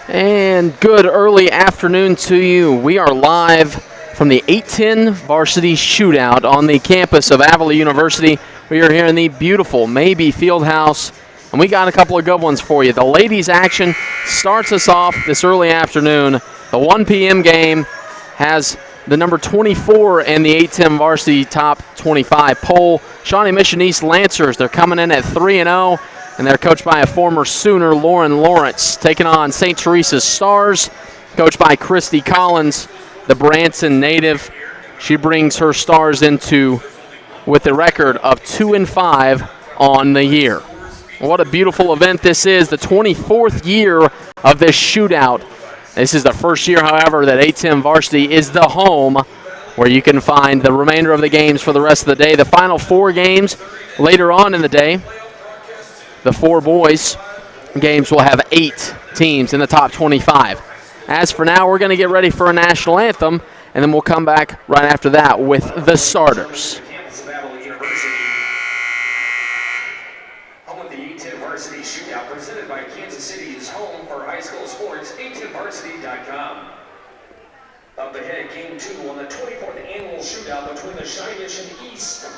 And good early afternoon to you. We are live from the 810 Varsity Shootout on the campus of Avila University. We are here in the beautiful Maybe Fieldhouse, and we got a couple of good ones for you. The ladies' action starts us off this early afternoon. The 1 p.m. game has the number 24 in the 810 Varsity Top 25 poll. Shawnee Mission East Lancers, they're coming in at 3-0. And they're coached by a former Sooner, Lauren Lawrence, taking on St. Teresa's Stars, coached by Christy Collins, the Branson native. She brings her Stars into with a record of 2-5 on the year. What a beautiful event this is, the 24th year of this shootout. This is the first year, however, that 810 Varsity is the home where you can find the remainder of the games for the rest of the day. The final 4 games later on in the day. The 4 boys games will have 8 teams in the top 25. As for now, we're going to get ready for a national anthem, and then we'll come back right after that with the starters. Home of the 810 Varsity Shootout, presented by Kansas City's home for high school sports, 810varsity.com. Up ahead, Game 2 on the 24th annual shootout between the Shawnee Mission East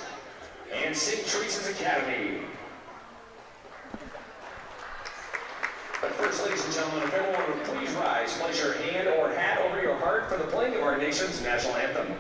and St. Teresa's Academy. But first, ladies and gentlemen, if everyone would please rise, place your hand or hat over your heart for the playing of our nation's national anthem.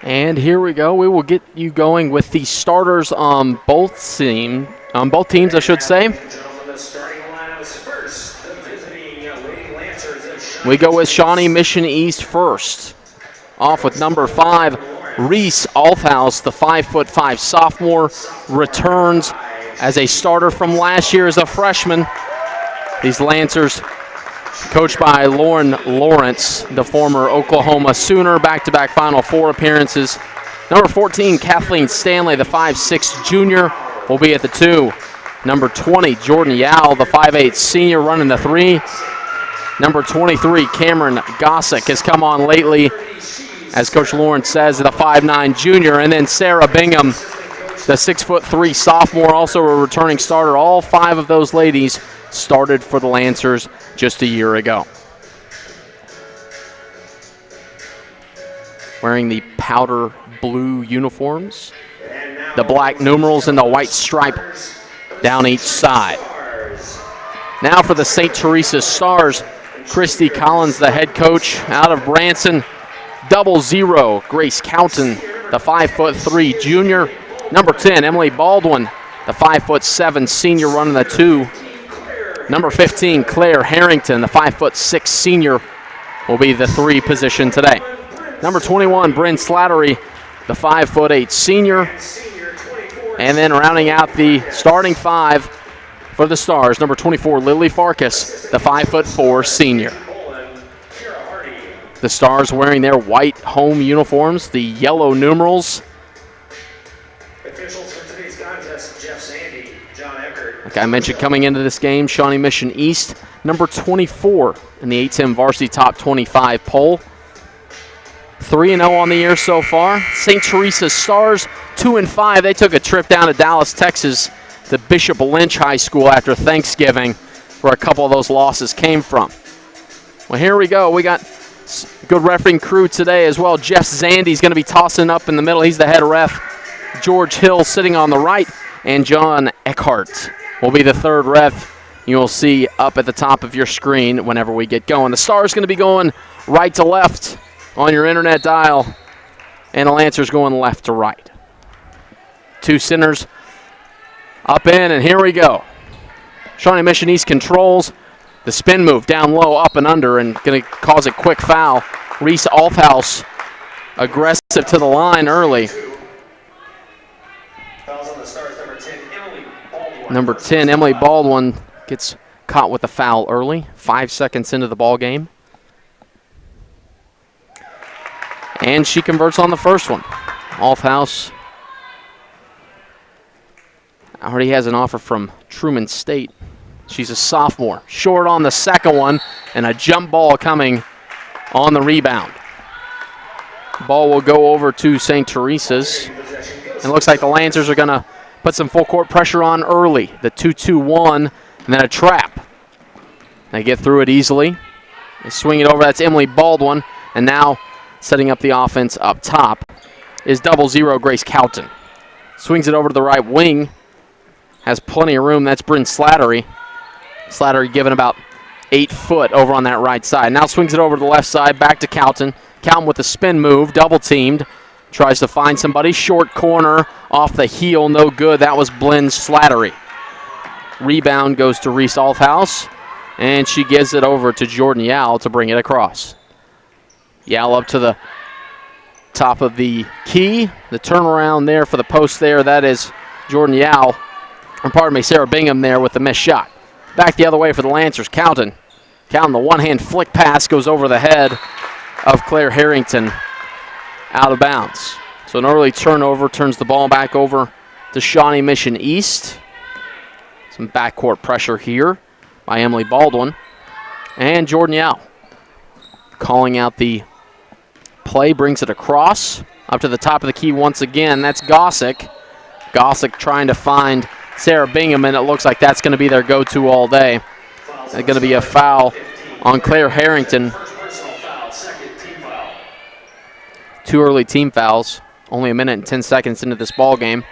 And here we go. We will get you going with the starters on both teams, I should say. We go with Shawnee Mission East first. Off with number 5, Reese Althouse, the 5'5" sophomore, returns as a starter from last year as a freshman. These Lancers, coached by Lauren Lawrence, the former Oklahoma Sooner, back-to-back Final Four appearances. Number 14, Kathleen Stanley, the 5'6" junior, will be at the 2. Number 20, Jordan Yao, the 5'8" senior, running the 3. Number 23, Cameron Gossick, has come on lately, as Coach Lawrence says, the 5'9" junior. And then Sarah Bingham, the 6'3" sophomore, also a returning starter. All 5 of those ladies started for the Lancers just a year ago. Wearing the powder blue uniforms, the black numerals and the white stripe down each side. Now for the St. Teresa's Stars, Christy Collins, the head coach out of Branson. 00, Grace Counton, the 5'3" junior. Number 10, Emily Baldwin, the 5'7" senior, running the 2. Number 15, Claire Harrington, the 5'6" senior, will be the 3 position today. Number 21, Bryn Slattery, the 5'8" senior. And then rounding out the starting 5 for the Stars, number 24, Lily Farkas, the 5'4" senior. The Stars wearing their white home uniforms, the yellow numerals. Officials for today's contest, Jeff Sandy, John Eckert. Like I mentioned, coming into this game, Shawnee Mission East, number 24 in the 810 Varsity Top 25 poll. 3-0 on the year so far. St. Teresa Stars 2-5. They took a trip down to Dallas, Texas, to Bishop Lynch High School after Thanksgiving, where a couple of those losses came from. Well, here we go. We got good refereeing crew today as well. Jeff Zandy's going to be tossing up in the middle. He's the head ref. George Hill sitting on the right, and John Eckhart will be the third ref. You'll see up at the top of your screen whenever we get going. The Stars going to be going right to left on your internet dial, and the Lancers going left to right. Two centers up in, and here we go. Shawnee Mission East controls the spin move down low, up and under, and going to cause a quick foul. Reese Althouse aggressive to the line early. Number 10, Emily Baldwin, gets caught with a foul early, 5 seconds into the ball game. And she converts on the first one. Althouse already has an offer from Truman State. She's a sophomore. Short on the second one, and a jump ball coming on the rebound. Ball will go over to St. Teresa's. And it looks like the Lancers are going to put some full court pressure on early. The 2-2-1, and then a trap. They get through it easily. They swing it over. That's Emily Baldwin. And now setting up the offense up top is 00 Grace Cowton. Swings it over to the right wing. Has plenty of room. That's Bryn Slattery. Slattery given about 8 foot over on that right side. Now swings it over to the left side. Back to Cowton. Cowton with the spin move. Double teamed. Tries to find somebody. Short corner off the heel. No good. That was Bryn Slattery. Rebound goes to Reese Althouse. And she gives it over to Jordan Yao to bring it across. Yao up to the top of the key. The turnaround there for the post there. That is Jordan Yao. Or pardon me, Sarah Bingham there with the missed shot. Back the other way for the Lancers. Cowton. Cowton, the one-hand flick pass goes over the head of Claire Harrington out of bounds. So an early turnover turns the ball back over to Shawnee Mission East. Some backcourt pressure here by Emily Baldwin. And Jordan Yao calling out the play, brings it across. Up to the top of the key once again. That's Gossick. Gossick trying to find Sarah Bingham, and it looks like that's going to be their go-to all day. There's going to be a foul on Claire Harrington. 2 early team fouls. Only a minute and 10 seconds into this ball game.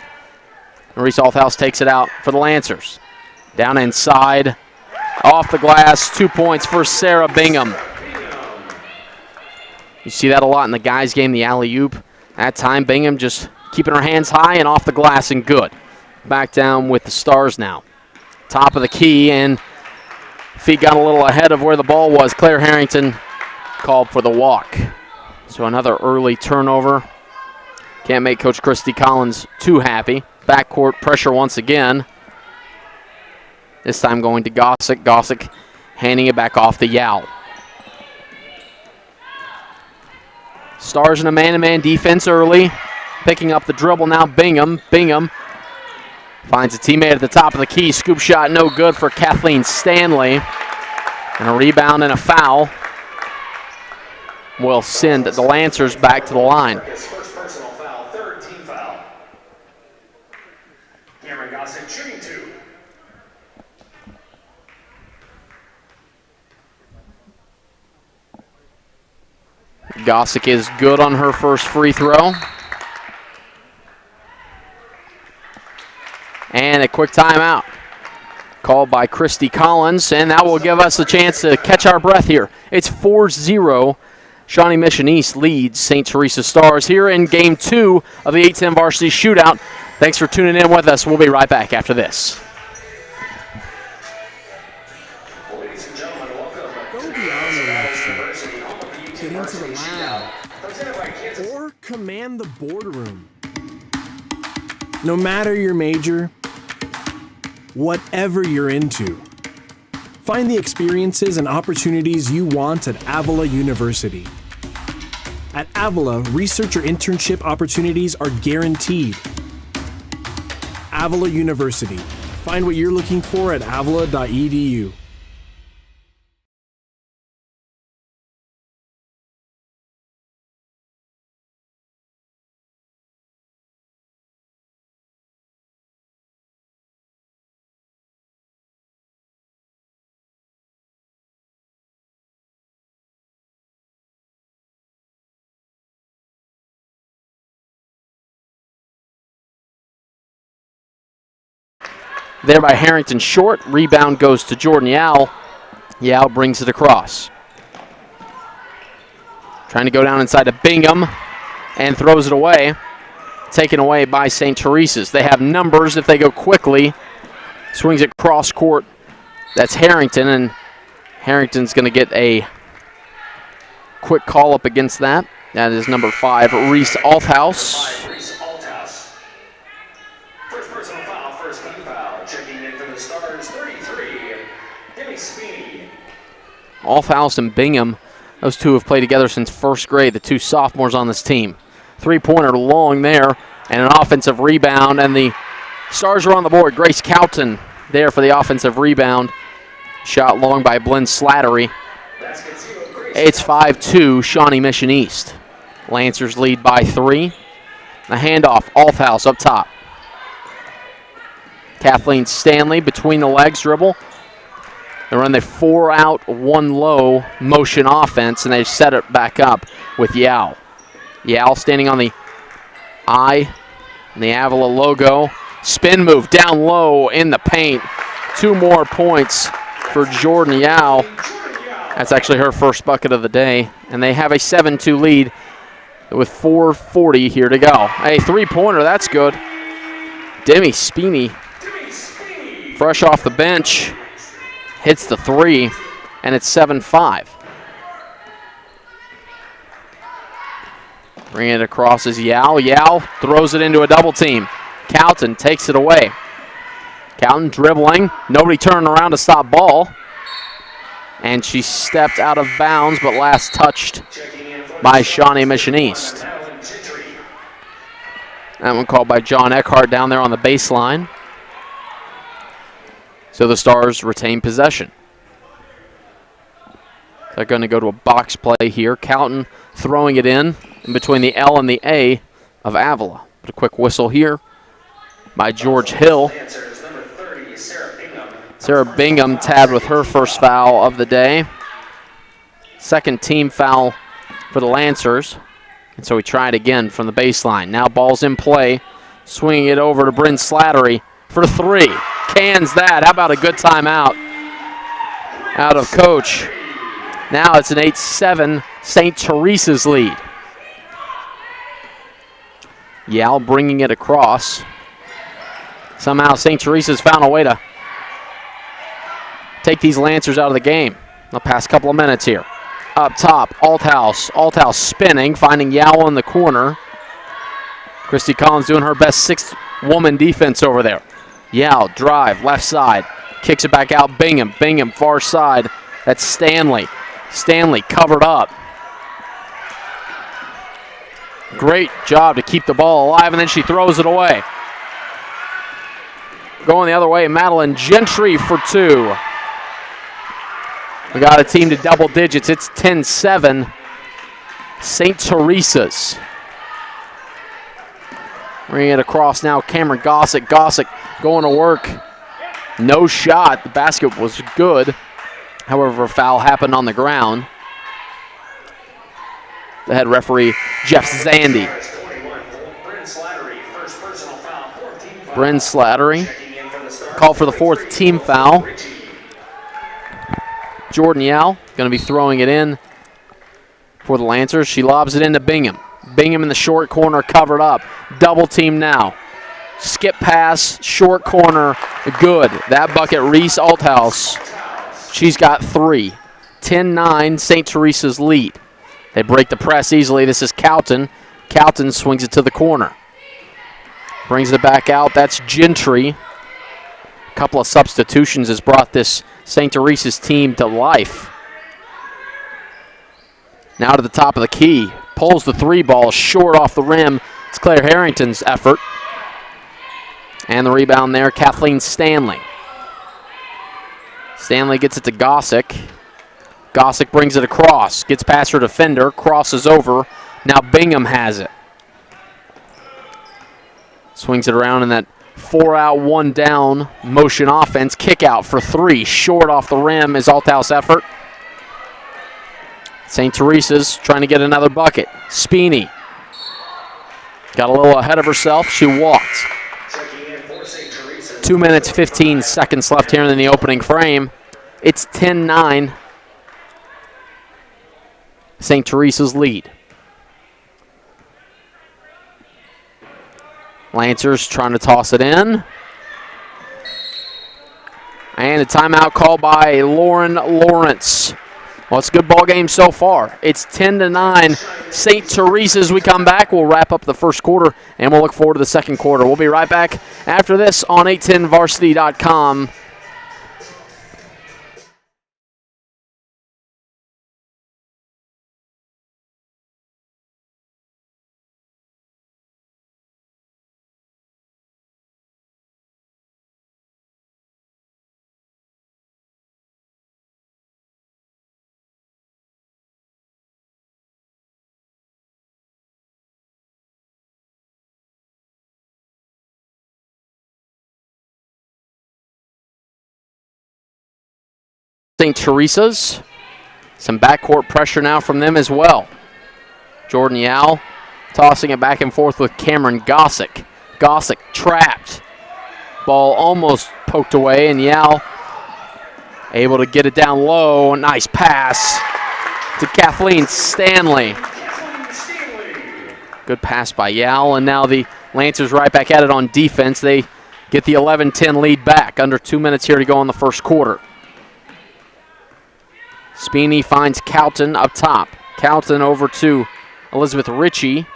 Reese Althouse takes it out for the Lancers. Down inside. Off the glass. 2 points for Sarah Bingham. You see that a lot in the guys' game, the alley-oop. That time, Bingham just keeping her hands high and off the glass and good. Back down with the Stars now. Top of the key, and feet got a little ahead of where the ball was. Claire Harrington called for the walk. So another early turnover. Can't make Coach Christy Collins too happy. Backcourt pressure once again. This time going to Gossick. Gossick handing it back off to Yao. Stars in a man-to-man defense early. Picking up the dribble now, Bingham. Bingham finds a teammate at the top of the key. Scoop shot no good for Kathleen Stanley. And a rebound and a foul will send the Lancers back to the line. First personal foul, third team foul. Cameron Gossick shooting 2. Gossick is good on her first free throw. And a quick timeout called by Christy Collins, and that will give us a chance to catch our breath here. It's 4-0. Shawnee Mission East leads St. Teresa Stars here in Game 2 of the 8-10 Varsity Shootout. Thanks for tuning in with us. We'll be right back after this. Ladies and gentlemen, welcome. Go beyond the lecture. Get into the lab. Or command the boardroom. No matter your major, whatever you're into, find the experiences and opportunities you want at Avila University. At Avila, research or internship opportunities are guaranteed. Avila University. Find what you're looking for at avila.edu. there by Harrington short. Rebound goes to Jordan Yao. Yao brings it across. Trying to go down inside to Bingham and throws it away. Taken away by St. Teresa's. They have numbers if they go quickly. Swings it cross court. That's Harrington, and Harrington's going to get a quick call up against that. That is number 5, Reese Althouse. First personal foul, first team foul. Checking in for the Stars, 33, Demi Sweeney. Althouse and Bingham, those two have played together since first grade, the two sophomores on this team. Three-pointer long there, and an offensive rebound, and the Stars are on the board. Grace Cowton there for the offensive rebound. Shot long by Blinn Slattery. It's 5-2, Shawnee Mission East. Lancers lead by 3. The handoff, Althouse up top. Kathleen Stanley between the legs dribble. They run the 4-out, 1-low motion offense, and they set it back up with Yao. Yao standing on the I, and the Avila logo. Spin move down low in the paint. 2 more points for Jordan Yao. That's actually her first bucket of the day, and they have a 7-2 lead with 4:40 here to go. A three-pointer, that's good. Demi Sweeney, fresh off the bench, hits the 3, and it's 7-5. Bringing it across is Yao. Yao throws it into a double team. Cowton takes it away. Cowton dribbling. Nobody turning around to stop ball. And she stepped out of bounds, but last touched by Shawnee Mission East. That one called by John Eckhart down there on the baseline. So the Stars retain possession. They're going to go to a box play here. Cowton throwing it in between the L and the A of Avila. But a quick whistle here by George Hill. Sarah Bingham tabbed with her first foul of the day. Second team foul for the Lancers. And so we try it again from the baseline. Now ball's in play. Swinging it over to Bryn Slattery for 3. Cans that. How about a good timeout out of Coach. Now it's an 8-7 St. Teresa's lead. Yao bringing it across. Somehow St. Teresa's found a way to take these Lancers out of the game the past couple of minutes here. Up top, Althouse. Althouse spinning, finding Yao in the corner. Christy Collins doing her best 6-woman defense over there. Yao, drive, left side. Kicks it back out, Bingham. Bingham, far side. That's Stanley. Stanley covered up. Great job to keep the ball alive, and then she throws it away. Going the other way, Madeline Gentry for 2. We got a team to double digits. It's 10-7, St. Teresa's. Bringing it across now, Cameron Gossick. Gossick going to work. No shot. The basket was good. However, a foul happened on the ground. The head referee, Jeff Zandy. Bryn Slattery called for the 4th team foul. Jordan Yao going to be throwing it in for the Lancers. She lobs it into Bingham. Bingham in the short corner, covered up. Double team now. Skip pass, short corner, good. That bucket, Reese Althouse. She's got 3. 10-9, St. Teresa's lead. They break the press easily. This is Cowton. Cowton swings it to the corner. Brings it back out. That's Gentry. A couple of substitutions has brought this St. Teresa's team to life. Now to the top of the key. Pulls the 3 ball short off the rim. It's Claire Harrington's effort. And the rebound there, Kathleen Stanley. Stanley gets it to Gossick. Gossick brings it across. Gets past her defender. Crosses over. Now Bingham has it. Swings it around in that 4-out, 1-down motion offense. Kick out for 3. Short off the rim is Althouse effort. St. Teresa's trying to get another bucket. Speeney got a little ahead of herself. She walked. 2 minutes, 15 seconds left here in the opening frame. It's 10-9. St. Teresa's lead. Lancers trying to toss it in. And a timeout called by Lauren Lawrence. Well, it's a good ball game so far. It's 10-9. St. Teresa's. We come back. We'll wrap up the first quarter, and we'll look forward to the second quarter. We'll be right back after this on 810varsity.com. St. Teresa's. Some backcourt pressure now from them as well. Jordan Yao tossing it back and forth with Cameron Gossick. Gossick trapped. Ball almost poked away, and Yao able to get it down low. Nice pass to Kathleen Stanley. Good pass by Yao, and now the Lancers right back at it on defense. They get the 11-10 lead back. Under 2 minutes here to go in the first quarter. Speeney finds Calton up top. Calton over to Elizabeth Ritchie,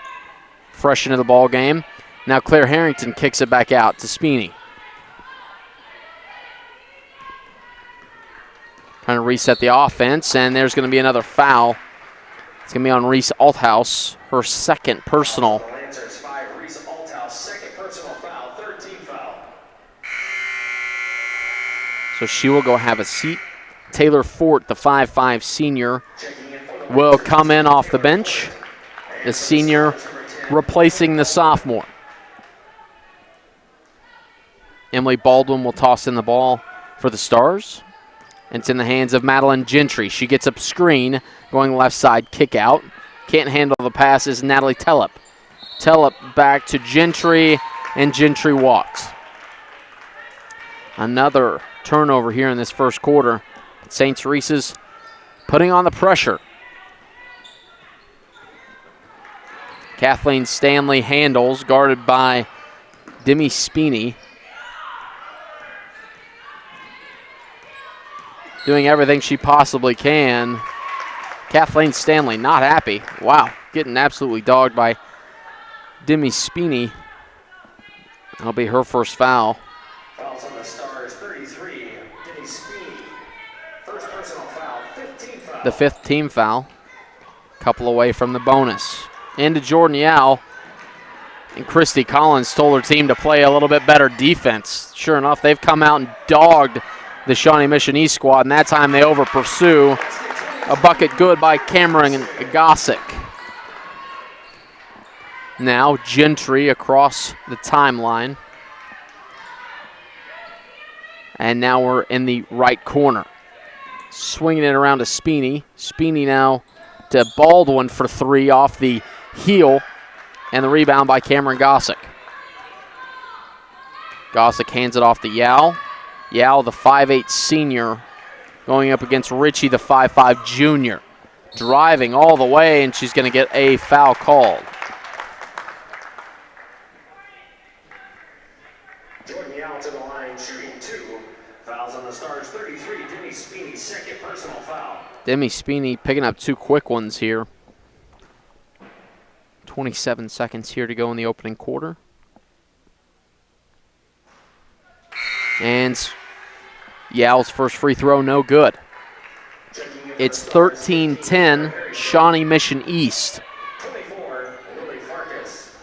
fresh into the ball game. Now Claire Harrington kicks it back out to Speeney. Trying to reset the offense, and there's going to be another foul. It's going to be on Reese Althouse, her second personal. So she will go have a seat. Taylor Fort, the 5'5 senior, will come in off the bench. The senior replacing the sophomore. Emily Baldwin will toss in the ball for the Stars. It's in the hands of Madeline Gentry. She gets up screen, going left side, kick out. Can't handle the passes, Natalie Tellep. Tellep back to Gentry, and Gentry walks. Another turnover here in this first quarter. St. Teresa's putting on the pressure. Kathleen Stanley handles, guarded by Demi Speeney. Doing everything she possibly can. Kathleen Stanley not happy. Wow, getting absolutely dogged by Demi Speeney. That'll be her first foul. Fouls on the Stars, 33, Demi Speeney. First personal foul, 15 foul. The fifth team foul. Couple away from the bonus. Into Jordan Yao. And Christy Collins told her team to play a little bit better defense. Sure enough, they've come out and dogged the Shawnee Mission East squad, and that time they over pursue. A bucket good by Cameron Gossick. Now Gentry across the timeline. And now we're in the right corner. Swinging it around to Speeney. Speeney now to Baldwin for three off the heel. And the rebound by Cameron Gossick. Gossick hands it off to Yao. Yao, the 5'8 senior, going up against Ritchie, the 5'5 junior. Driving all the way, and she's going to get a foul called. Jordan Yao to the line, shooting two. Fouls on the Stars, 33, Demi Speeney, second personal foul. Demi Speeney picking up two quick ones here. 27 seconds here to go in the opening quarter. And Yao's first free throw, no good. It's 13-10, Shawnee Mission East. 24, Lily Farkas.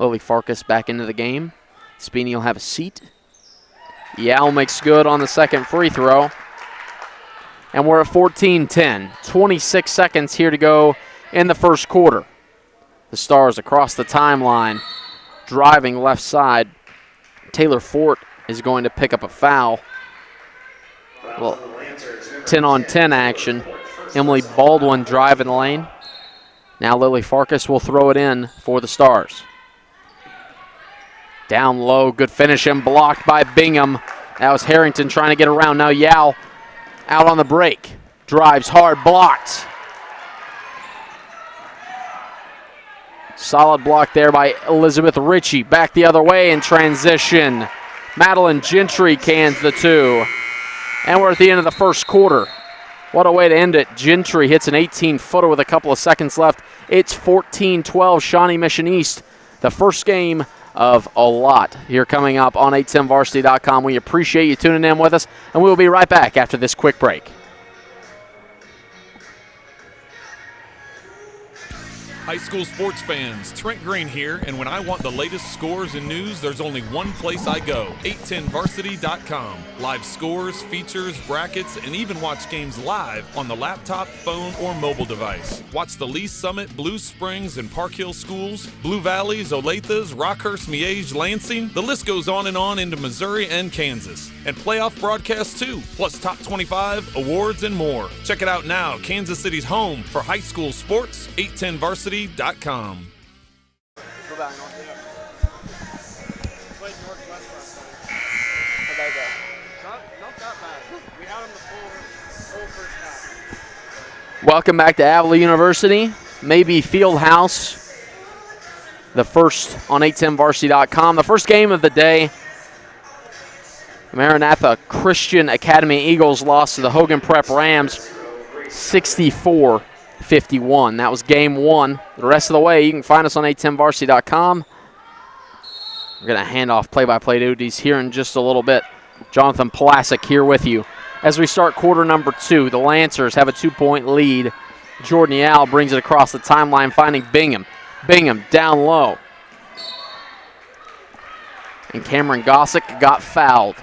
Lily Farkas back into the game. Speeney will have a seat. Yao makes good on the second free throw. And we're at 14-10. 26 seconds here to go in the first quarter. The Stars across the timeline, driving left side. Taylor Fort is going to pick up a foul. Well, 10-on-10 action. Emily Baldwin driving the lane. Now Lily Farkas will throw it in for the Stars. Down low, good finish and blocked by Bingham. That was Harrington trying to get around. Now Yao out on the break. Drives hard, blocked. Solid block there by Elizabeth Ritchie. Back the other way in transition. Madeline Gentry cans the two. And we're at the end of the first quarter. What a way to end it. Gentry hits an 18-footer with a couple of seconds left. It's 14-12 Shawnee Mission East. The first game of a lot here coming up on 810varsity.com. We appreciate you tuning in with us, and we'll be right back after this quick break. High school sports fans, Trent Green here, and when I want the latest scores and news, there's only one place I go, 810varsity.com. Live scores, features, brackets, and even watch games live on the laptop, phone, or mobile device. Watch the Lee Summit, Blue Springs, and Park Hill schools, Blue Valleys, Olathes, Rockhurst, Miege, Lansing. The list goes on into Missouri and Kansas. And playoff broadcasts too, plus top 25, awards, and more. Check it out now, Kansas City's home for high school sports, 810varsity.com. Welcome back to Avila University. Maybe Fieldhouse, the first on 810varsity.com. The first game of the day, Maranatha Christian Academy Eagles lost to the Hogan Prep Rams 64-51. That was game one. The rest of the way, you can find us on 810varsity.com. We're going to hand off play-by-play duties here in just a little bit. Jonathan Plasek here with you. As we start quarter number two, the Lancers have a 2-point lead. Jordan Yao brings it across the timeline, finding Bingham. Bingham down low. And Cameron Gossick got fouled.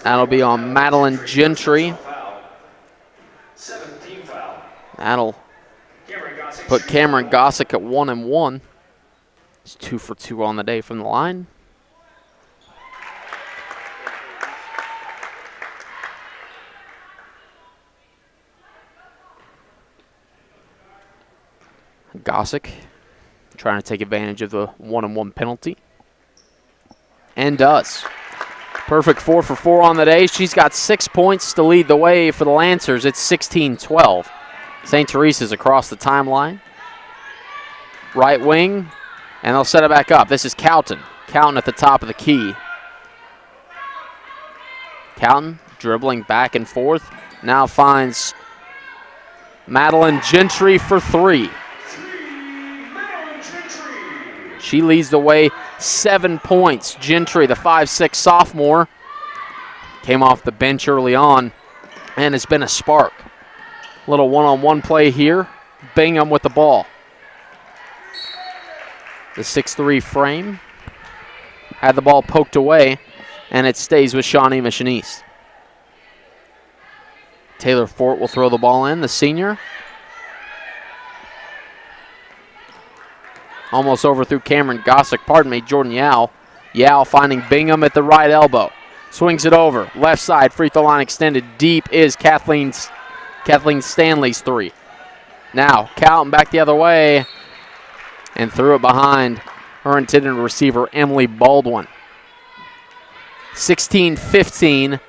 That'll be on Madeline Gentry. That'll put Cameron Gossick at 1-1. It's 2 for 2 on the day from the line. Gossick trying to take advantage of the 1-1 penalty. And does. Perfect 4 for 4 on the day. She's got 6 points to lead the way for the Lancers. It's 16-12. St. Teresa's across the timeline. Right wing, and they'll set it back up. This is Cowton. Cowton at the top of the key. Cowton dribbling back and forth. Now finds Madeline Gentry for 3. She leads the way, 7 points. Gentry, the 5'6" sophomore, came off the bench early on, and it's been a spark. Little one-on-one play here. Bingham with the ball. The 6'3" frame had the ball poked away, and it stays with Shawnee Mission East. Taylor Fort will throw the ball in, the senior. Almost overthrew Cameron Gossick, Jordan Yao. Yao finding Bingham at the right elbow. Swings it over, left side, free throw line extended. Deep is Kathleen Stanley's 3. Now, Cowton back the other way and threw it behind her intended receiver, Emily Baldwin. 16-15,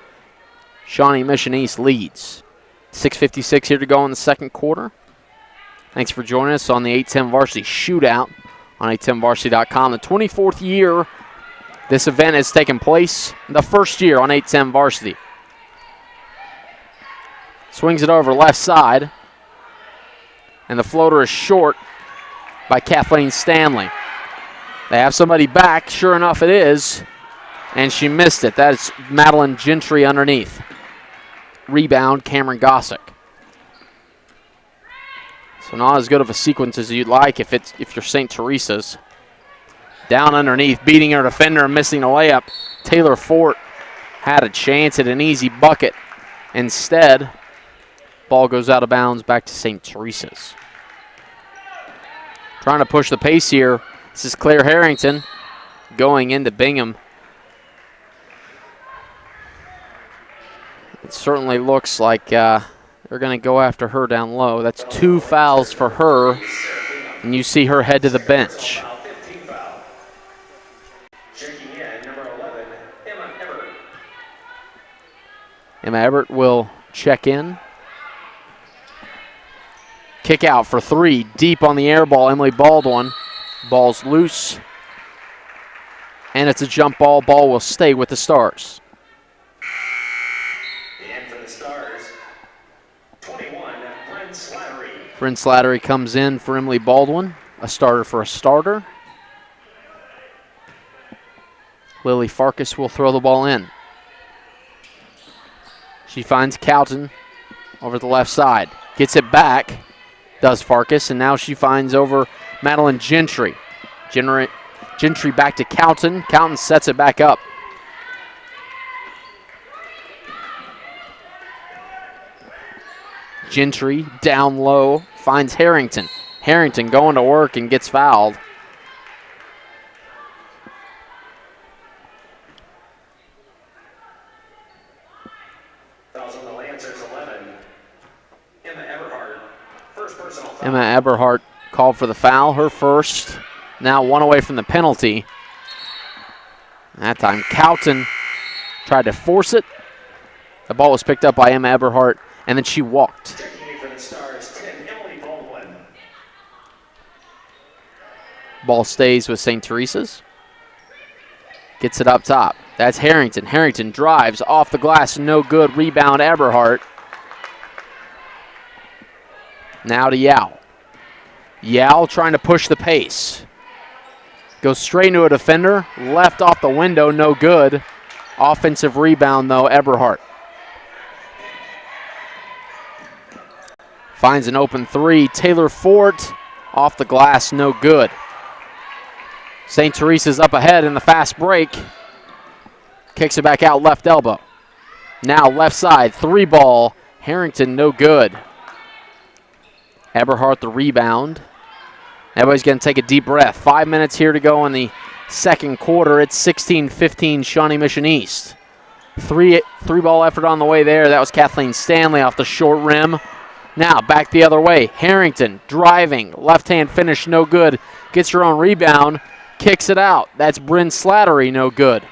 Shawnee Mission East leads. 6:56 here to go in the second quarter. Thanks for joining us on the 810 Varsity Shootout on 810varsity.com. The 24th year this event has taken place, the first year on 810 Varsity. Swings it over left side, and the floater is short by Kathleen Stanley. They have somebody back, sure enough it is, and she missed it. That is Madeline Gentry underneath. Rebound, Cameron Gossick. So not as good of a sequence as you'd like if you're St. Teresa's. Down underneath, beating her defender and missing a layup. Taylor Fort had a chance at an easy bucket. Instead, ball goes out of bounds back to St. Teresa's. Trying to push the pace here. This is Claire Harrington going into Bingham. certainly looks like they're going to go after her down low. That's 2 fouls for her, and you see her head to the bench. Emma Ebert will check in. Kick out for 3, deep on the air ball, Emily Baldwin. Ball's loose, and it's a jump ball. Ball will stay with the Stars. And for the Stars, 21, Bryn Slattery. Bryn Slattery comes in for Emily Baldwin, a starter for a starter. Lily Farkas will throw the ball in. She finds Cowton over the left side. Gets it back, does Farkas, and now she finds over Madeline Gentry. Gentry back to Cowton. Cowton sets it back up. Gentry down low, finds Harrington. Harrington going to work and gets fouled. Fouls on the Lancers, 11. Emma Eberhardt, first personal foul. Emma Eberhardt called for the foul, her first. Now 1 away from the penalty. That time Cowton tried to force it. The ball was picked up by Emma Eberhardt, and then she walked. Checking in for the Stars, 10, Emily Baldwin. Ball stays with St. Teresa's. Gets it up top. That's Harrington. Harrington drives off the glass, no good. Rebound Eberhardt. Now to Yao. Yao trying to push the pace. Goes straight into a defender. Left off the window, no good. Offensive rebound, though, Eberhardt. Finds an open 3. Taylor Fort off the glass, no good. St. Teresa's up ahead in the fast break. Kicks it back out, left elbow. Now left side, 3 ball. Harrington, no good. Eberhardt the rebound. Everybody's going to take a deep breath. 5 minutes here to go in the second quarter. It's 16-15 Shawnee Mission East. Three ball effort on the way there. That was Kathleen Stanley off the short rim. Now back the other way. Harrington driving. Left-hand finish, no good. Gets her own rebound. Kicks it out. That's Bryn Slattery, no good.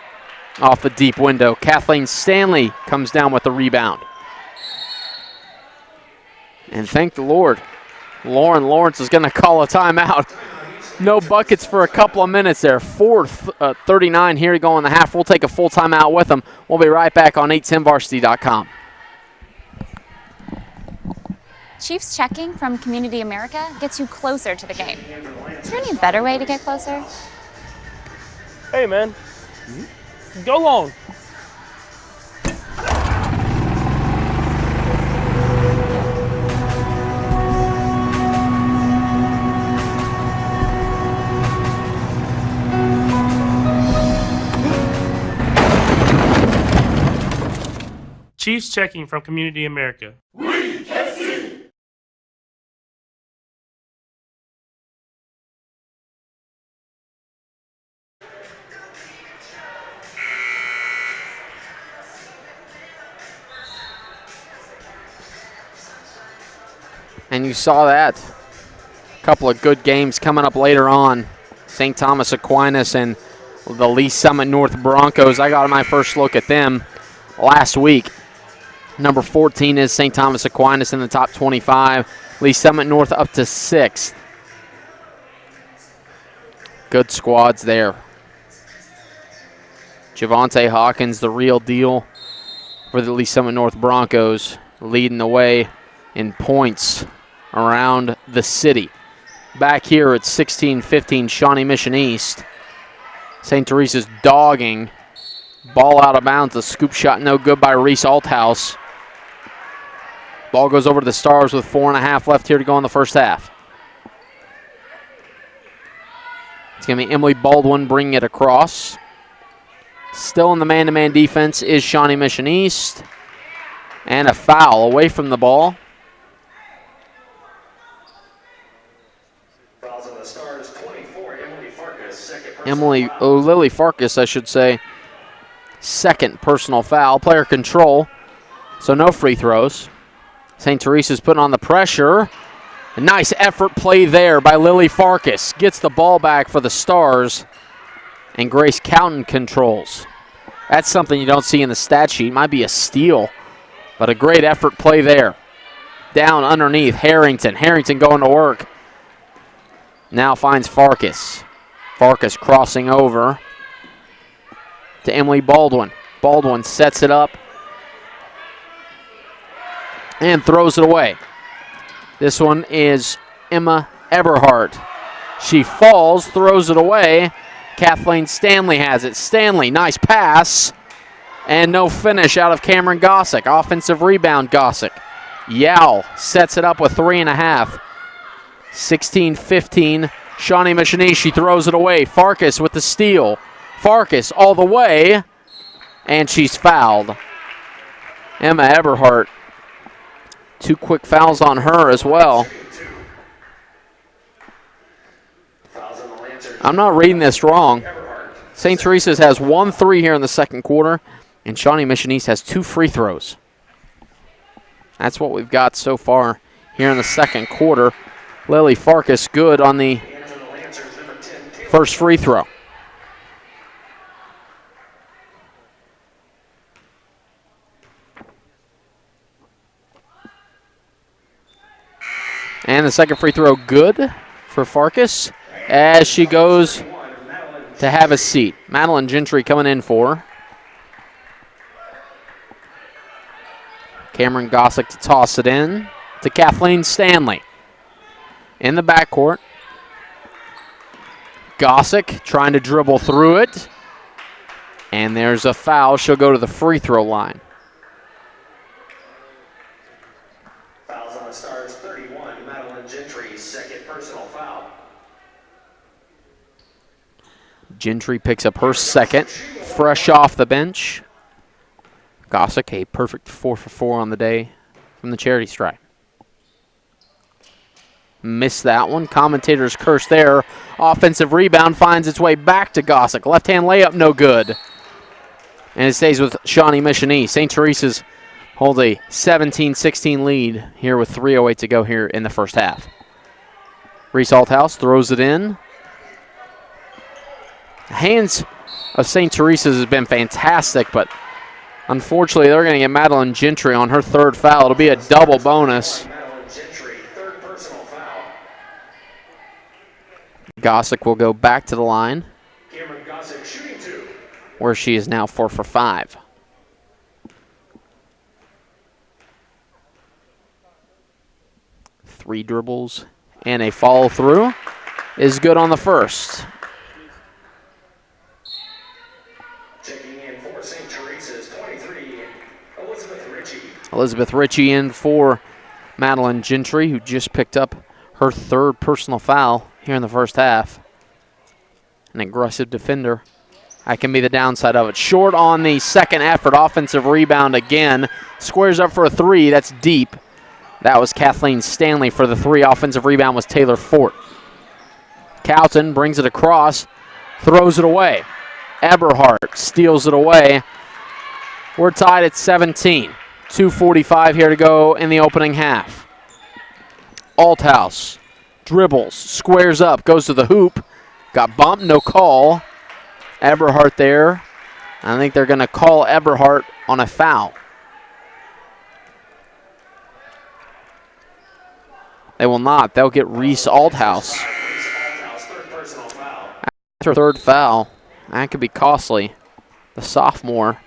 Off the deep window. Kathleen Stanley comes down with the rebound. And thank the Lord, Lauren Lawrence is going to call a timeout. No buckets for a couple of minutes there. 4:39 here to go in the half. We'll take a full timeout with them. We'll be right back on 810varsity.com. Chiefs checking from Community America gets you closer to the game. Is there any better way to get closer? Hey, man. Go long. Chiefs checking from Community America. And you saw that. A couple of good games coming up later on. St. Thomas Aquinas and the Lee Summit North Broncos. I got my first look at them last week. Number 14 is St. Thomas Aquinas in the top 25. Lee Summit North up to 6th. Good squads there. Javante Hawkins, the real deal for the Lee Summit North Broncos, leading the way in points around the city. Back here at 16-15 Shawnee Mission East. St. Teresa's dogging. Ball out of bounds. A scoop shot no good by Reese Althouse. Ball goes over to the Stars with 4.5 left here to go in the first half. It's going to be Emily Baldwin bringing it across. Still in the man-to-man defense is Shawnee Mission East. And a foul away from the ball. Lily Farkas, I should say. Second personal foul. Player control. So no free throws. St. Teresa's putting on the pressure. A nice effort play there by Lily Farkas. Gets the ball back for the Stars. And Grace Cowton controls. That's something you don't see in the stat sheet. Might be a steal, but a great effort play there. Down underneath, Harrington. Harrington going to work. Now finds Farkas. Farkas crossing over to Emily Baldwin. Baldwin sets it up and throws it away. This one is Emma Eberhardt. She falls, throws it away. Kathleen Stanley has it. Stanley, nice pass. And no finish out of Cameron Gossick. Offensive rebound, Gossick. Yao sets it up with 3.5. 16-15. Shawnee Michonese, she throws it away. Farkas with the steal. Farkas all the way. And she's fouled. Emma Eberhardt. 2 quick fouls on her as well. I'm not reading this wrong. St. Teresa's has 1 3 here in the second quarter, and Shawnee Michonese has 2 free throws. That's what we've got so far here in the second quarter. Lily Farkas good on the first free throw. And the second free throw good for Farkas as she goes to have a seat. Madeline Gentry coming in for her. Cameron Gossick to toss it in to Kathleen Stanley. In the backcourt. Gossick trying to dribble through it. And there's a foul. She'll go to the free throw line. Fouls on the Stars, 31. Madeline Gentry, second personal foul. Gentry picks up her second, fresh off the bench. Gossick, a perfect 4 for 4 on the day from the charity stripe. Missed that one. Commentator's curse there. Offensive rebound finds its way back to Gossick. Left-hand layup, no good. And it stays with Shawnee Michonese. St. Teresa's hold a 17-16 lead here with 3:08 to go here in the first half. Reese Althouse throws it in. The hands of St. Teresa's has been fantastic, but unfortunately they're going to get Madeline Gentry on her third foul. It'll be a double bonus. Madeline Gentry, third personal foul. Gossick will go back to the line, Cameron Gossick shooting 2. where she is now 4 for 5. Three dribbles and a follow through is good on the first. Checking in for St. Teresa's 23, Elizabeth Ritchie. Elizabeth Ritchie in for Madeline Gentry, who just picked up her third personal foul here in the first half. An aggressive defender. That can be the downside of it. Short on the second effort. Offensive rebound again. Squares up for a 3. That's deep. That was Kathleen Stanley for the 3. Offensive rebound was Taylor Fort. Cowton brings it across. Throws it away. Eberhardt steals it away. We're tied at 17. 2:45 here to go in the opening half. Althouse dribbles, squares up, goes to the hoop. Got bumped, no call. Eberhardt there. I think they're going to call Eberhardt on a foul. They will not. They'll get Reese Althouse. After third foul, that could be costly. The sophomore.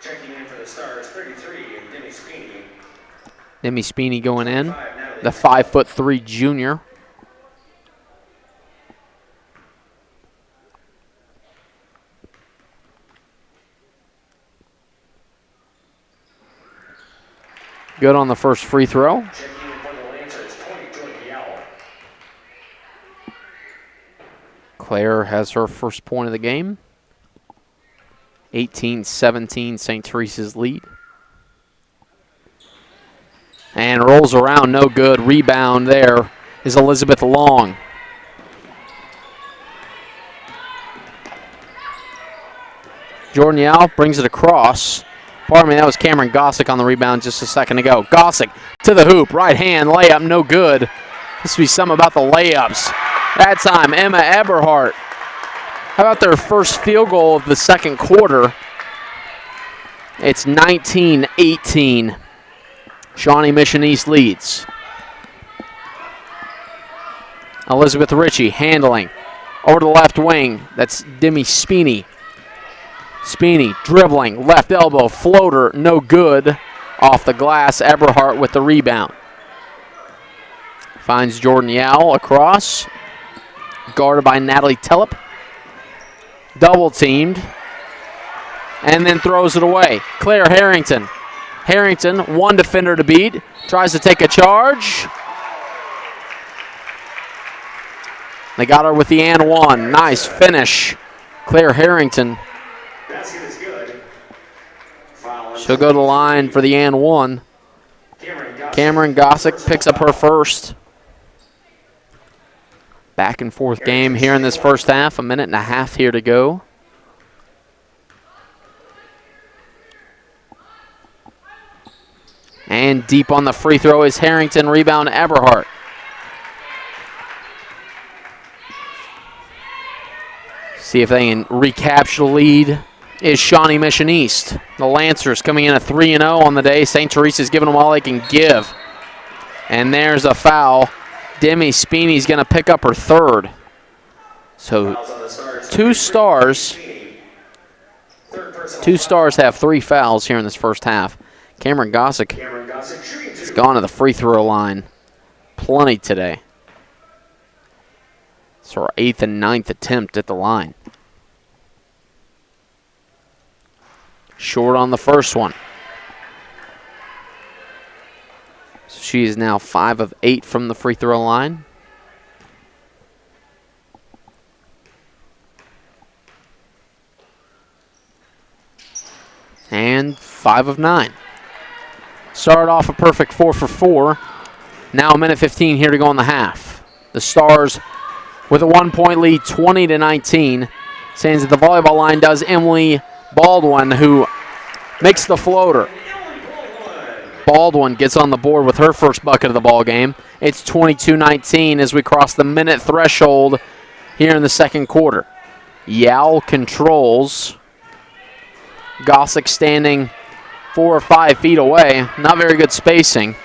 Checking in for the Stars, 33, Demi Speeney. Demi Speeney going in. The 5'3" junior. Good on the first free throw. Checking in for the Lancers, 20, Jordan Yao. Claire has her first point of the game. 18-17, St. Teresa's lead. And rolls around, no good. Rebound there is Elizabeth Long. Jordan Yao brings it across. Pardon me, that was Cameron Gossick on the rebound just a second ago. Gossick to the hoop, right hand, layup, no good. This will be something about the layups. That time, Emma Eberhardt. How about their first field goal of the second quarter? It's 19-18. Shawnee Mission East leads. Elizabeth Ritchie handling. Over to the left wing. That's Demi Speeney. Speeney dribbling. Left elbow. Floater. No good. Off the glass. Eberhardt with the rebound. Finds Jordan Yao across. Guarded by Natalie Tellep. Double teamed. And then throws it away. Claire Harrington. Harrington, one defender to beat. Tries to take a charge. They got her with the and one. Nice finish. Claire Harrington. She'll go to the line for the and one. Cameron Gossick picks up her first. Back and forth game here in this first half. 1.5 minutes here to go. And deep on the free throw is Harrington. Rebound Eberhardt. See if they can recapture the lead. Is Shawnee Mission East. The Lancers coming in at 3-0 on the day. St. Teresa's giving them all they can give. And there's a foul. Demi Speeney's going to pick up her third. So two stars have 3 fouls here in this first half. Cameron Gossick has gone to the free throw line plenty today. It's her 8th and 9th attempt at the line. Short on the first one. So she is now 5 of 8 from the free throw line. And 5 of 9. Started off a perfect 4 for 4. Now 1:15 here to go in the half. The Stars with a 1-point lead, 20-19. Stands at the volleyball line does Emily Baldwin, who makes the floater. Baldwin gets on the board with her first bucket of the ball game. It's 22-19 as we cross the minute threshold here in the second quarter. Yao controls. Gossick standing 4 or 5 feet away. Not very good spacing.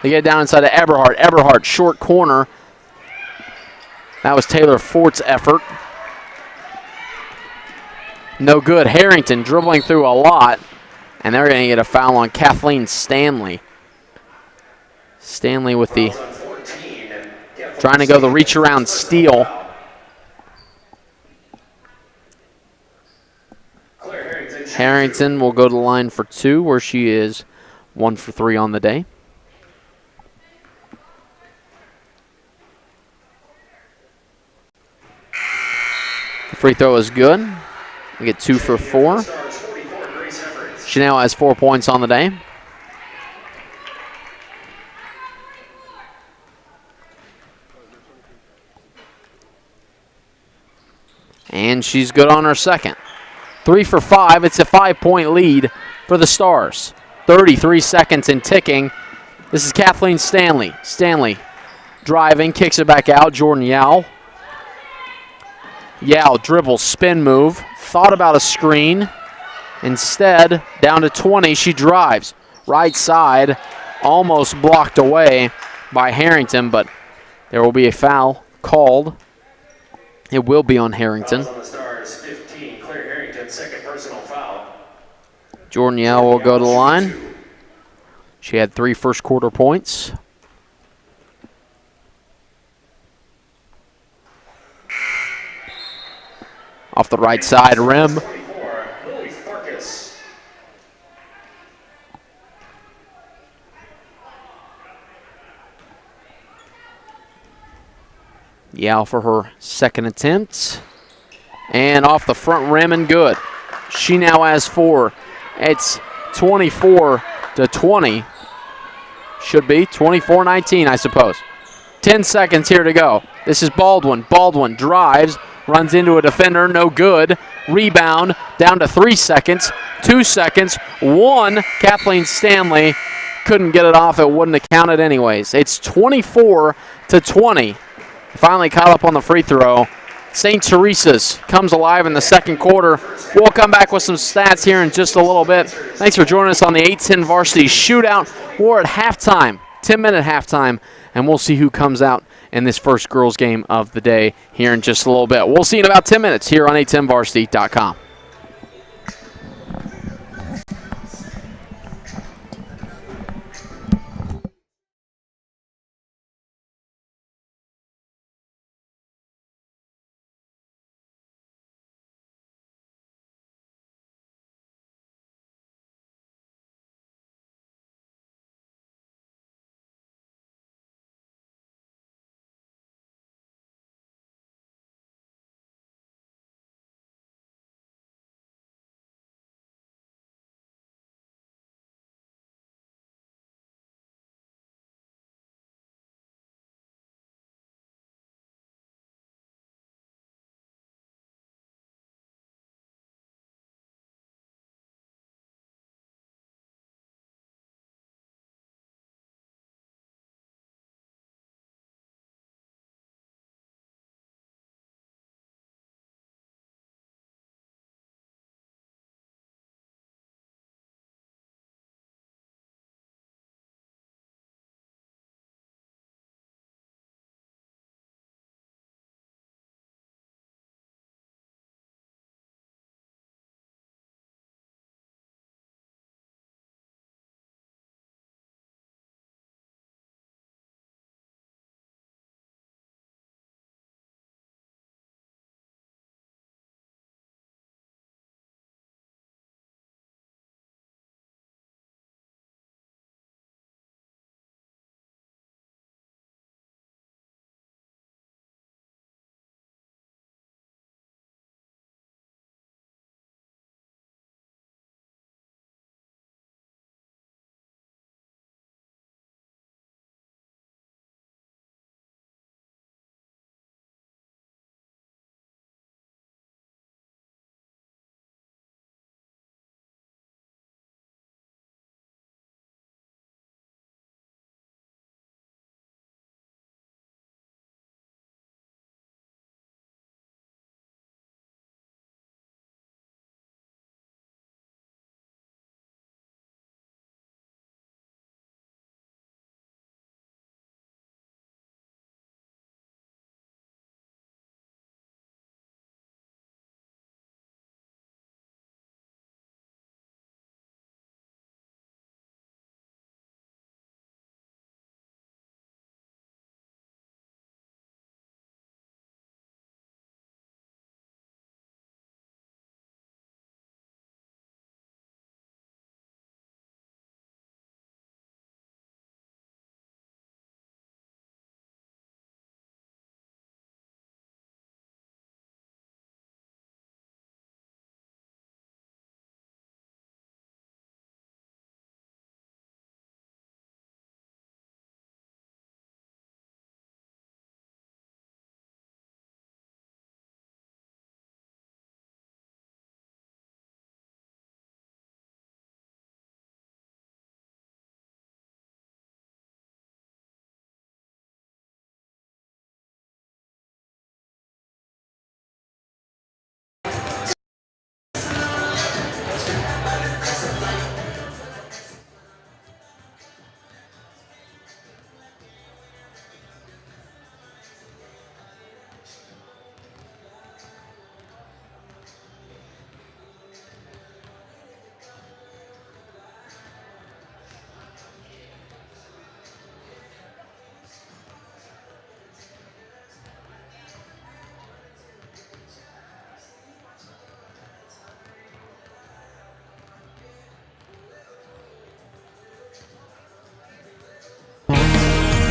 They get down inside of Eberhardt. Eberhardt, short corner. That was Taylor Fort's effort. No good. Harrington dribbling through a lot. And they're going to get a foul on Kathleen Stanley. Stanley with the trying to go the reach around steal. Harrington will go to the line for 2, where she is 1 for 3 on the day. The free throw is good. We get 2 for 4. She now has 4 points on the day. And she's good on her second. 3 for 5. It's a 5-point lead for the Stars. 33 seconds and ticking. This is Kathleen Stanley. Stanley driving, kicks it back out. Jordan Yao. Yao dribbles, spin move. Thought about a screen. Instead, down to 20, she drives. Right side, almost blocked away by Harrington, but there will be a foul called. It will be on Harrington. Jordan Yao will go to the line. She had 3 first quarter points. Off the right side rim. Yao for her second attempt. And off the front rim and good. She now has 4. It's 24-20. Should be 24-19, I suppose. 10 seconds here to go. This is Baldwin. Baldwin drives, runs into a defender, no good. Rebound down to 3 seconds, 2 seconds, 1. Kathleen Stanley couldn't get it off. It wouldn't have counted anyways. It's 24-20. Finally caught up on the free throw. St. Teresa's comes alive in the second quarter. We'll come back with some stats here in just a little bit. Thanks for joining us on the 8-10 Varsity Shootout. We're at halftime, 10-minute halftime, and we'll see who comes out in this first girls game of the day here in just a little bit. We'll see you in about 10 minutes here on 810varsity.com.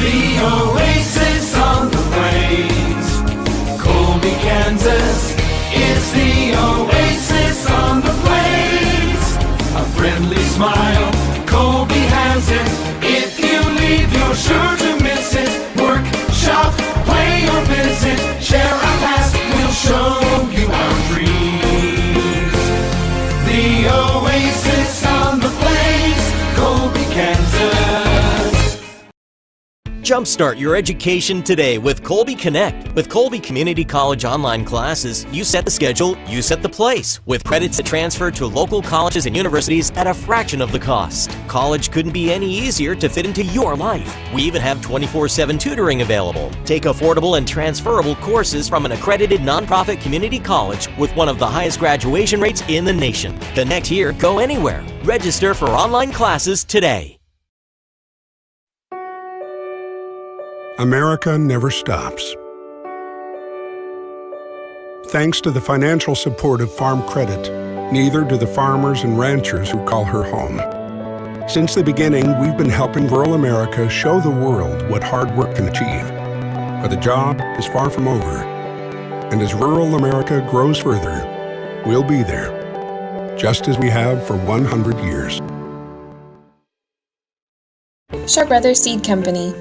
The oasis on the plains, Colby, Kansas is the oasis on the plains. A friendly smile, Colby has it. If you leave, you're sure to miss it. Work, shop, play or visit, share our past, we'll show you our dreams. Jumpstart your education today with Colby Connect. With Colby Community College online classes, you set the schedule, you set the place, with credits that transfer to local colleges and universities at a fraction of the cost. College couldn't be any easier to fit into your life. We even have 24/7 tutoring available. Take affordable and transferable courses from an accredited nonprofit community college with one of the highest graduation rates in the nation. Connect here, go anywhere. Register for online classes today. America never stops. Thanks to the financial support of Farm Credit, neither do the farmers and ranchers who call her home. Since the beginning, we've been helping rural America show the world what hard work can achieve. But the job is far from over. And as rural America grows further, we'll be there, just as we have for 100 years. Sharp Brothers Seed Company.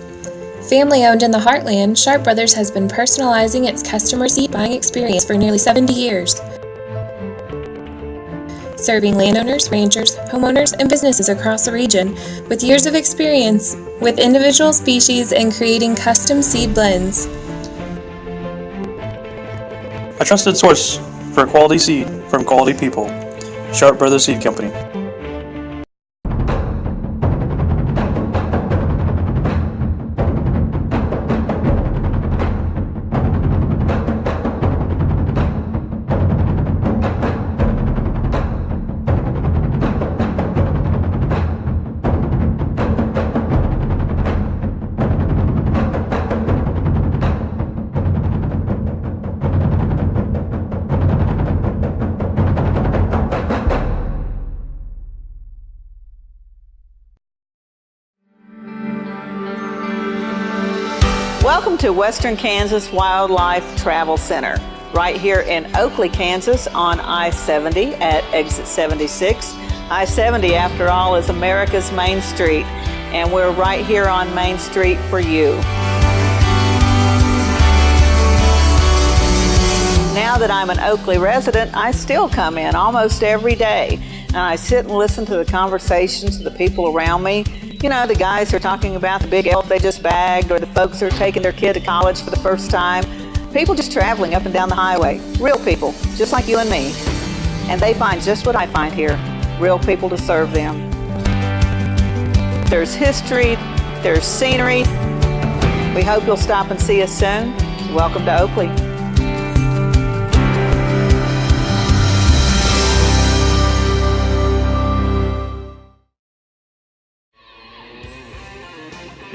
Family owned in the heartland, Sharp Brothers has been personalizing its customer seed buying experience for nearly 70 years. Serving landowners, ranchers, homeowners, and businesses across the region with years of experience with individual species and creating custom seed blends. A trusted source for quality seed from quality people. Sharp Brothers Seed Company. Welcome to Western Kansas Wildlife Travel Center, right here in Oakley, Kansas on I-70 at exit 76. I-70, after all, is America's Main Street, and we're right here on Main Street for you. Now that I'm an Oakley resident, I still come in almost every day, and I sit and listen to the conversations of the people around me. You know, the guys who are talking about the big elk they just bagged, or the folks who are taking their kid to college for the first time. People just traveling up and down the highway. Real people, just like you and me. And they find just what I find here, real people to serve them. There's history, there's scenery. We hope you'll stop and see us soon. Welcome to Oakley.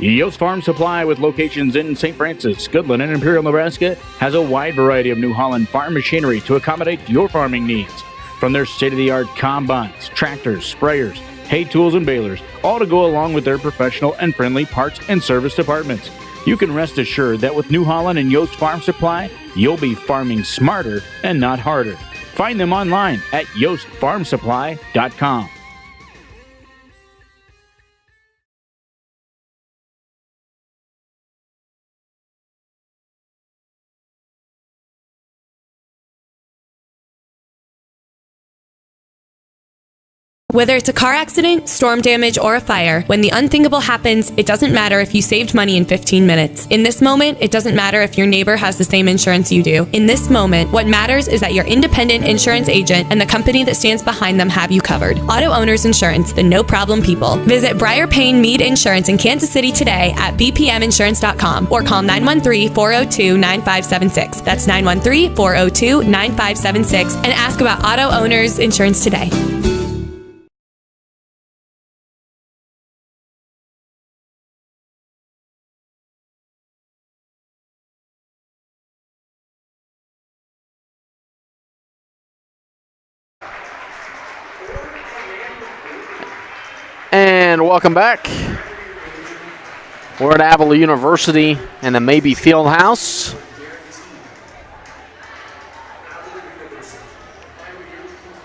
Yost Farm Supply, with locations in St. Francis, Goodland, and Imperial, Nebraska, has a wide variety of New Holland farm machinery to accommodate your farming needs. From their state-of-the-art combines, tractors, sprayers, hay tools, and balers, all to go along with their professional and friendly parts and service departments. You can rest assured that with New Holland and Yost Farm Supply, you'll be farming smarter and not harder. Find them online at yostfarmsupply.com. Whether it's a car accident, storm damage, or a fire, when the unthinkable happens, it doesn't matter if you saved money in 15 minutes. In this moment, it doesn't matter if your neighbor has the same insurance you do. In this moment, what matters is that your independent insurance agent and the company that stands behind them have you covered. Auto Owners Insurance, the no-problem people. Visit Briar Payne Mead Insurance in Kansas City today at bpminsurance.com or call 913-402-9576. That's 913-402-9576 and ask about Auto Owners Insurance today. And welcome back. We're at Avila University and the Mabee Fieldhouse.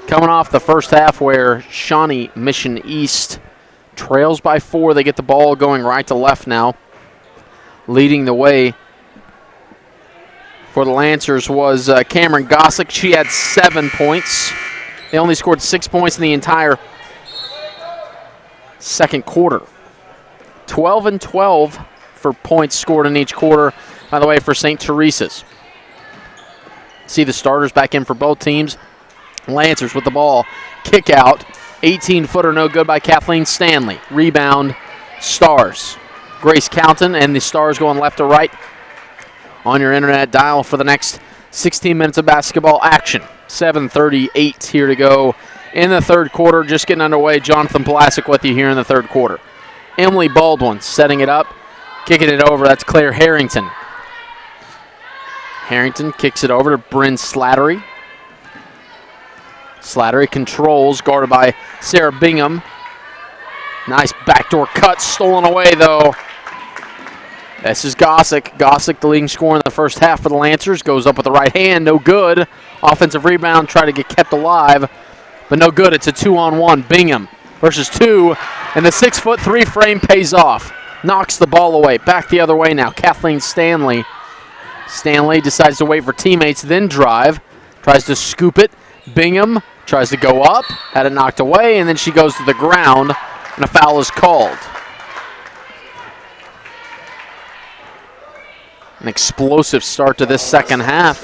Coming off the first half where Shawnee Mission East trails by 4. They get the ball going right to left now. Leading the way for the Lancers was Cameron Gossick. She had 7 points. They only scored 6 points in the entire second quarter. 12-12 for points scored in each quarter, by the way, for St. Teresa's. See the starters back in for both teams. Lancers with the ball. Kick out. 18-footer, no good by Kathleen Stanley. Rebound, Stars. Grace Calton, and the Stars going left to right on your internet dial for the next 16 minutes of basketball action. 7:38 here to go in the third quarter. Just getting underway. Jonathan Plasek with you here in the third quarter. Emily Baldwin setting it up, kicking it over. That's Claire Harrington. Harrington kicks it over to Bryn Slattery. Slattery controls, guarded by Sarah Bingham. Nice backdoor cut, stolen away though. This is Gossick. Gossick, the leading scorer in the first half for the Lancers, goes up with the right hand, no good. Offensive rebound, try to get kept alive, but no good. It's a 2-on-1. Bingham versus 2, and the 6'3" frame pays off. Knocks the ball away. Back the other way now. Kathleen Stanley. Stanley decides to wait for teammates, then drive. Tries to scoop it. Bingham tries to go up, had it knocked away, and then she goes to the ground, and a foul is called. An explosive start to this second half.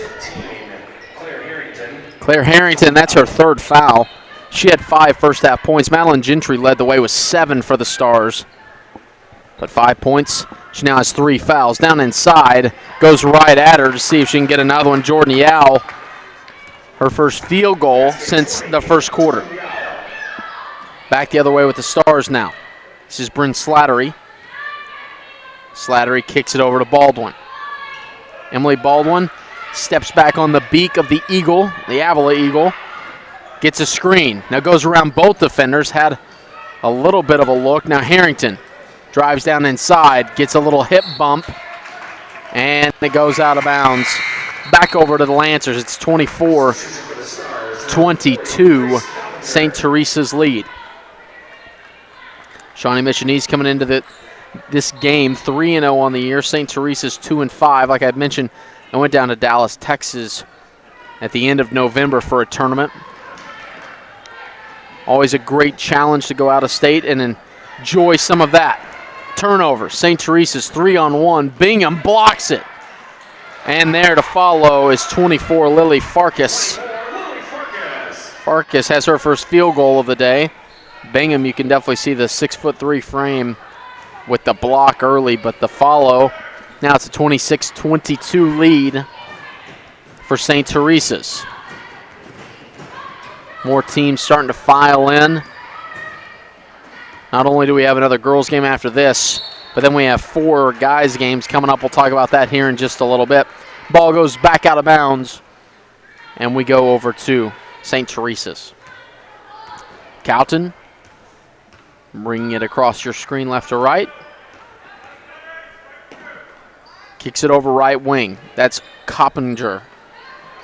Claire Harrington, that's her third foul. She had 5 first-half points. Madeline Gentry led the way with 7 for the Stars. But 5 points. She now has 3 fouls. Down inside, goes right at her to see if she can get another one. Jordan Yao, her first field goal since the first quarter. Back the other way with the Stars now. This is Bryn Slattery. Slattery kicks it over to Baldwin. Emily Baldwin steps back on the beak of the Eagle, the Avila Eagle. Gets a screen. Now goes around both defenders. Had a little bit of a look. Now Harrington drives down inside. Gets a little hip bump. And it goes out of bounds. Back over to the Lancers. It's 24-22. St. Teresa's lead. Shawnee Mission East coming into this game 3-0 on the year. St. Teresa's 2-5. Like I mentioned, I went down to Dallas, Texas at the end of November for a tournament. Always a great challenge to go out of state and enjoy some of that. Turnover. St. Teresa's 3-on-1. Bingham blocks it. And there to follow is 24, Lily Farkas. Farkas has her first field goal of the day. Bingham, you can definitely see the 6'3" frame with the block early, but the follow. Now it's a 26-22 lead for St. Teresa's. More teams starting to file in. Not only do we have another girls game after this, but then we have 4 guys games coming up. We'll talk about that here in just a little bit. Ball goes back out of bounds, and we go over to St. Teresa's. Calton bringing it across your screen left to right. Kicks it over right wing. That's Coppinger.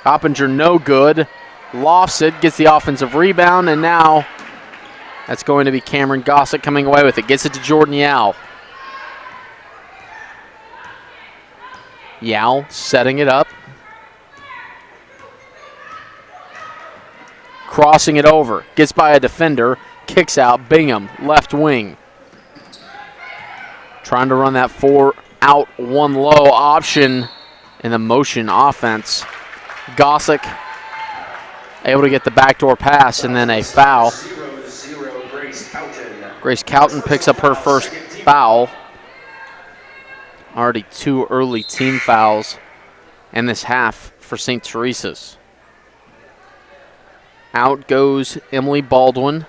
Coppinger no good. Lofts it, gets the offensive rebound, and now that's going to be Cameron Gossett coming away with it. Gets it to Jordan Yao. Yao setting it up. Crossing it over. Gets by a defender. Kicks out. Bingham, left wing. Trying to run that 4-out, 1-low option in the motion offense. Gossick able to get the backdoor pass and then a foul. Grace Calton picks up her first foul. Already 2 early team fouls in this half for St. Teresa's. Out goes Emily Baldwin.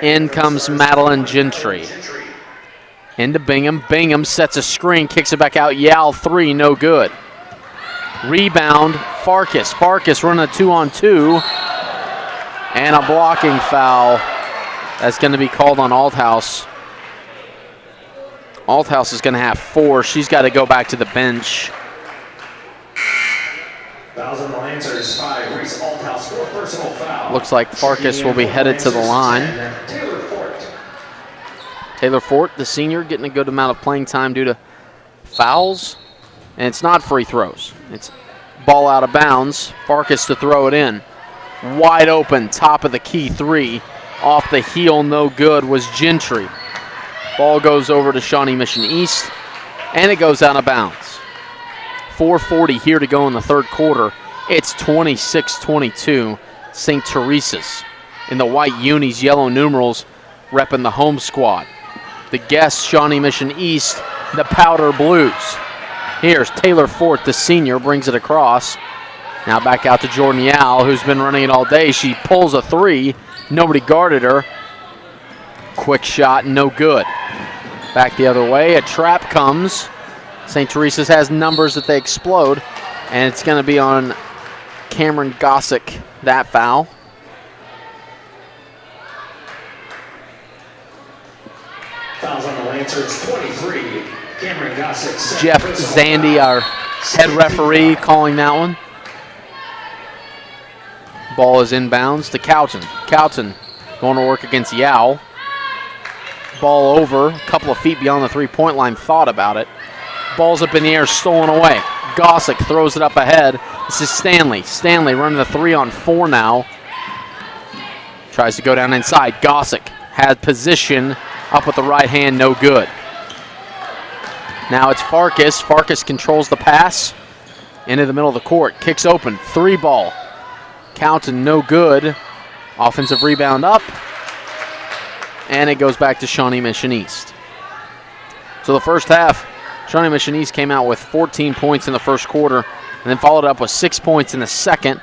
In comes Madeline Gentry. Into Bingham. Bingham sets a screen, kicks it back out. Yao 3, no good. Rebound, Farkas. Farkas running a 2-on-2. And a blocking foul. That's going to be called on Althouse. Althouse is going to have 4. She's got to go back to the bench. Lancers 5. Reese Althouse, 4 personal foul. Looks like Farkas will be headed to the line. Taylor Fort, the senior, getting a good amount of playing time due to fouls. And it's not free throws. It's ball out of bounds. Farkas to throw it in. Wide open, top of the key 3. Off the heel, no good, was Gentry. Ball goes over to Shawnee Mission East. and it goes out of bounds. 4:40 here to go in the third quarter. It's 26-22, St. Teresa's. In the white unis, yellow numerals, repping the home squad. The guests, Shawnee Mission East, the powder blues. Here's Taylor Fort, the senior, brings it across. Now back out to Jordan Yao, who's been running it all day. She pulls a three. Nobody guarded her. Quick shot, no good. Back the other way, a trap comes. St. Teresa's has numbers that they explode, and it's going to be on Cameron Gossick, that foul. Fouls on the Lancers, 23. Cameron Gossick. Jeff Zandy, our head referee, calling that one. Ball is inbounds to Cowton. Cowton going to work against Yao. Ball over, a couple of feet beyond the three-point line, thought about it. Ball's up in the air, stolen away. Gossick throws it up ahead. This is Stanley. Stanley running the 3-on-4 now. Tries to go down inside. Gossick had position up with the right hand, no good. Now it's Farkas. Farkas controls the pass into the middle of the court. Kicks open, three ball. Cowton, no good. Offensive rebound up. And it goes back to Shawnee Mission East. So the first half, Shawnee Mission East came out with 14 points in the first quarter and then followed up with 6 points in the second.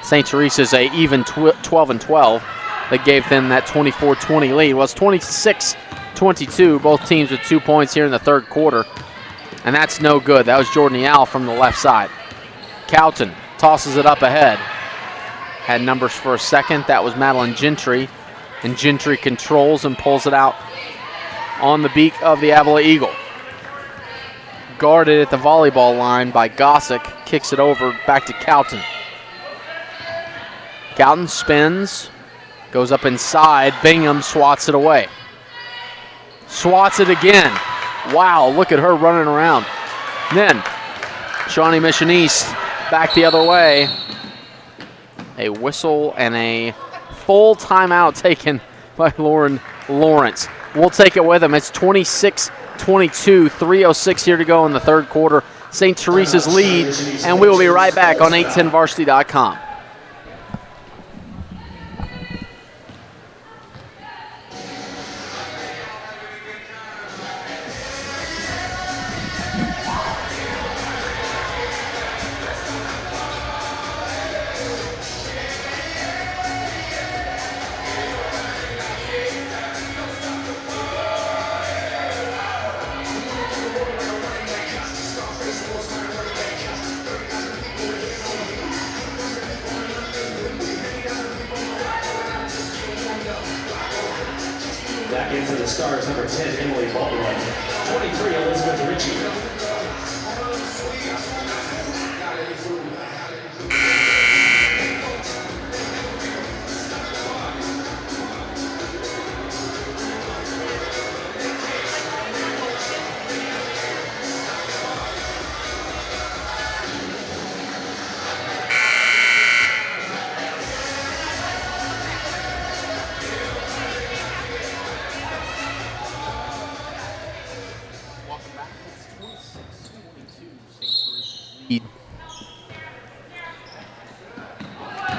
St. Teresa's a even 12-12 that gave them that 24-20 lead. Well, it's 26-22, both teams with 2 points here in the third quarter. And that's no good. That was Jordan Yao from the left side. Cowton tosses it up ahead. Had numbers for a second. That was Madeline Gentry. And Gentry controls and pulls it out on the beak of the Avila Eagle. Guarded at the volleyball line by Gossick. Kicks it over back to Cowton. Cowton spins. Goes up inside. Bingham swats it away. Swats it again. Wow, look at her running around. Then Shawnee Mission East back the other way. A whistle and a full timeout taken by Lauren Lawrence. We'll take it with them. It's 26-22, 3:06 here to go in the third quarter. St. Teresa's lead, and we will be right back on 810varsity.com. Back into the Stars, number 10, Emily Baldwin. 23, Elizabeth Ritchie.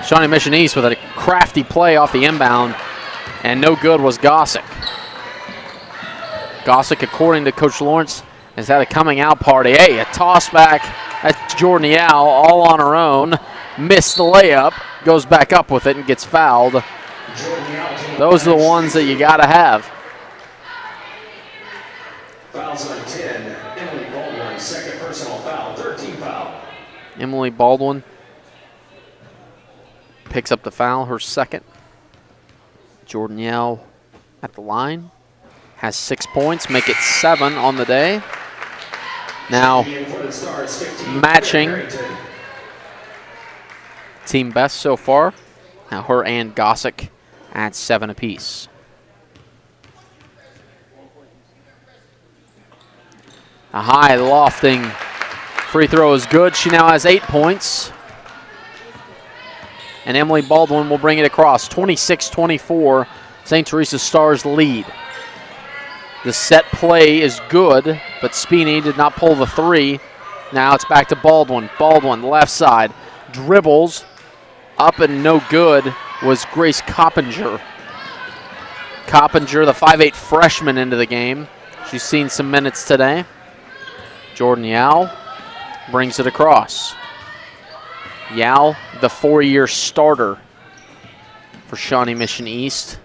Shawnee Mission East with a crafty play off the inbound, and no good was Gossick. Gossick, according to Coach Lawrence, has had a coming out party. Hey, a toss back. That's Jordan Yao all on her own. Missed the layup, goes back up with it and gets fouled. Those are the ones that you got to have. Fouls on 10, Emily Baldwin, second personal foul, 13 foul. Emily Baldwin picks up the foul, her second. Jordan Yao at the line. Has 6 points, make it 7 on the day. Now matching team best so far. Now her and Gossick at 7 apiece. A high lofting free throw is good. She now has 8 points. And Emily Baldwin will bring it across. 26-24, St. Teresa Stars lead. The set play is good, but Speeney did not pull the three. Now it's back to Baldwin. Baldwin, left side, dribbles. Up and no good was Grace Coppinger. Coppinger, the 5'8 freshman, into the game. She's seen some minutes today. Jordan Yao brings it across. Yao, the 4-year starter for Shawnee Mission East.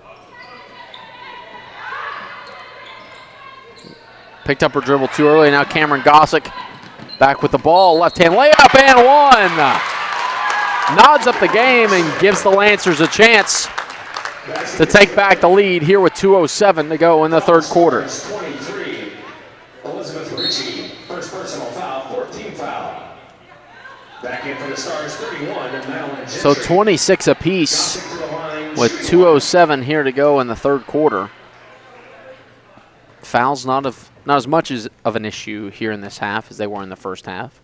Picked up her dribble too early. Now Cameron Gossick back with the ball. Left-hand layup and one. Nods up the game and gives the Lancers a chance to take back the lead here with 2:07 to go in the third quarter. 23. Elizabeth Ritchie, first personal foul, 14th foul. Back in for the Stars, 31, and Madeline Gentry. So 26 apiece with 2:07 here to go in the third quarter. Fouls not as much of an issue here in this half as they were in the first half.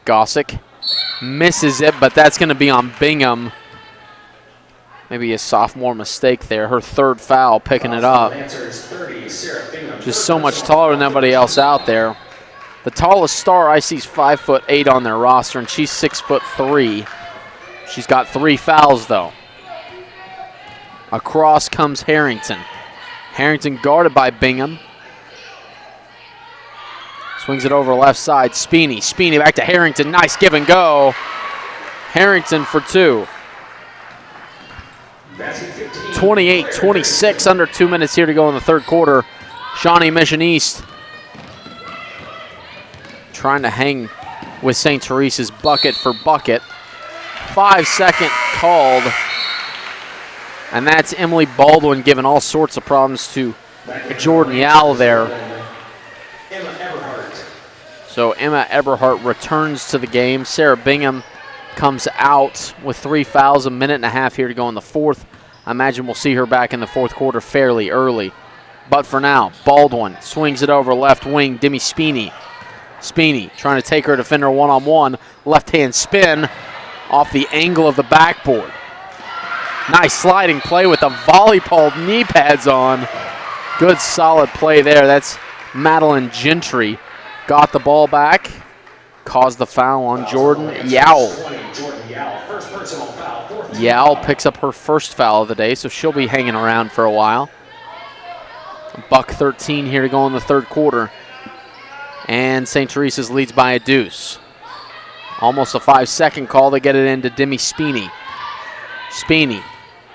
Gossick misses it, but that's going to be on Bingham. Maybe a sophomore mistake there. Her third foul, picking it up. Just so much taller than everybody else out there. The tallest star I see is 5'8" on their roster, and she's 6'3". She's got 3 fouls, though. Across comes Harrington. Harrington guarded by Bingham. Swings it over left side. Speeney. Speeney back to Harrington. Nice give and go. Harrington for 2. 28-26, under 2 minutes here to go in the third quarter. Shawnee Mission East trying to hang with St. Teresa's bucket for bucket. 5-second called. And that's Emily Baldwin giving all sorts of problems to Jordan Yao there. So Emma Eberhardt returns to the game. Sarah Bingham comes out with 3 fouls, 1.5 minutes here to go in the fourth. I imagine we'll see her back in the fourth quarter fairly early. But for now, Baldwin swings it over left wing, Demi Speeney. Speeney trying to take her defender one-on-one. Left-hand spin off the angle of the backboard. Nice sliding play with the volleyball knee pads on. Good solid play there. That's Madeline Gentry. Got the ball back. Caused the foul on Jordan Yao. Yao picks up her first foul of the day, so she'll be hanging around for a while. $1:13 here to go in the third quarter. And St. Teresa's leads by a deuce. Almost a 5-second call to get it into Demi Speeney. Speeney,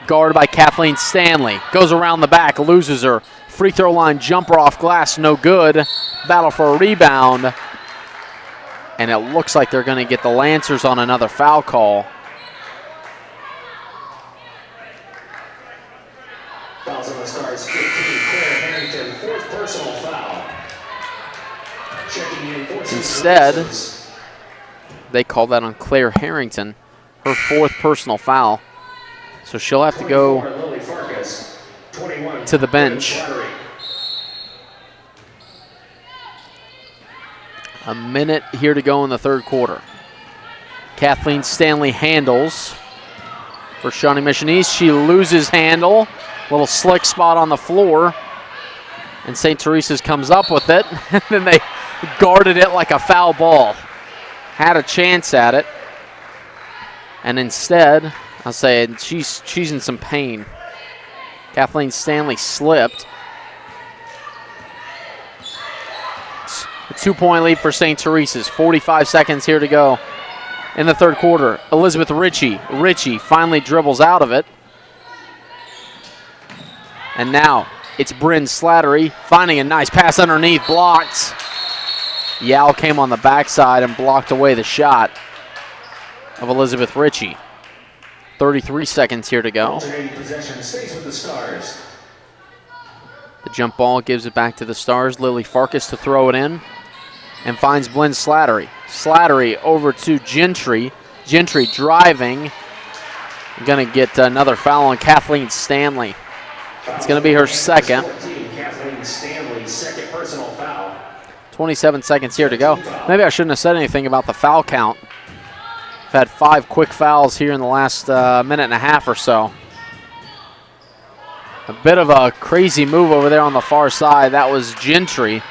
guarded by Kathleen Stanley. Goes around the back, loses her. Free throw line jumper off glass, no good. Battle for a rebound. And it looks like they're going to get the Lancers on another foul call. Fouls on the Stars, 15. Claire Harrington, 4th personal foul. Checking in. Instead, they call that on Claire Harrington, her 4th personal foul. So she'll have to go to the bench. A minute here to go in the third quarter. Kathleen Stanley handles for Shawnee Mission East. She loses handle. Little slick spot on the floor. And St. Teresa's comes up with it. And then they guarded it like a foul ball. Had a chance at it. And instead, I'll say she's in some pain. Kathleen Stanley slipped. A 2-point lead for St. Teresa's. 45 seconds here to go in the third quarter. Elizabeth Ritchie. Ritchie finally dribbles out of it. And now it's Bryn Slattery finding a nice pass underneath. Blocked. Yao came on the backside and blocked away the shot of Elizabeth Ritchie. 33 seconds here to go. Possession stays with the Stars. The jump ball gives it back to the Stars. Lily Farkas to throw it in and finds Bryn Slattery. Slattery over to Gentry. Gentry driving. Going to get another foul on Kathleen Stanley. It's going to be her second. 14, Kathleen Stanley, 2nd personal foul. 27 seconds here to go. Maybe I shouldn't have said anything about the foul count. I've had 5 quick fouls here in the last minute and a half or so. A bit of a crazy move over there on the far side. That was Gentry.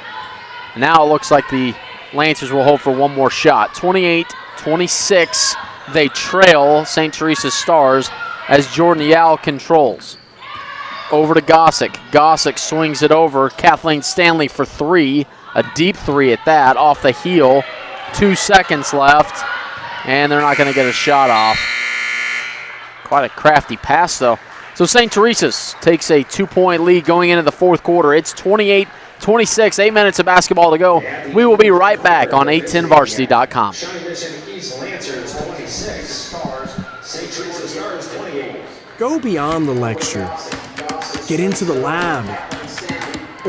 Now it looks like the Lancers will hold for one more shot. 28-26, they trail St. Teresa Stars as Jordan Yao controls. Over to Gossick. Gossick swings it over. Kathleen Stanley for three. A deep three at that, off the heel. 2 seconds left, and they're not going to get a shot off. Quite a crafty pass, though. So St. Teresa's takes a 2-point lead going into the fourth quarter. It's 28-26, 8 minutes of basketball to go. We will be right back on 810varsity.com. Go beyond the lecture. Get into the lab.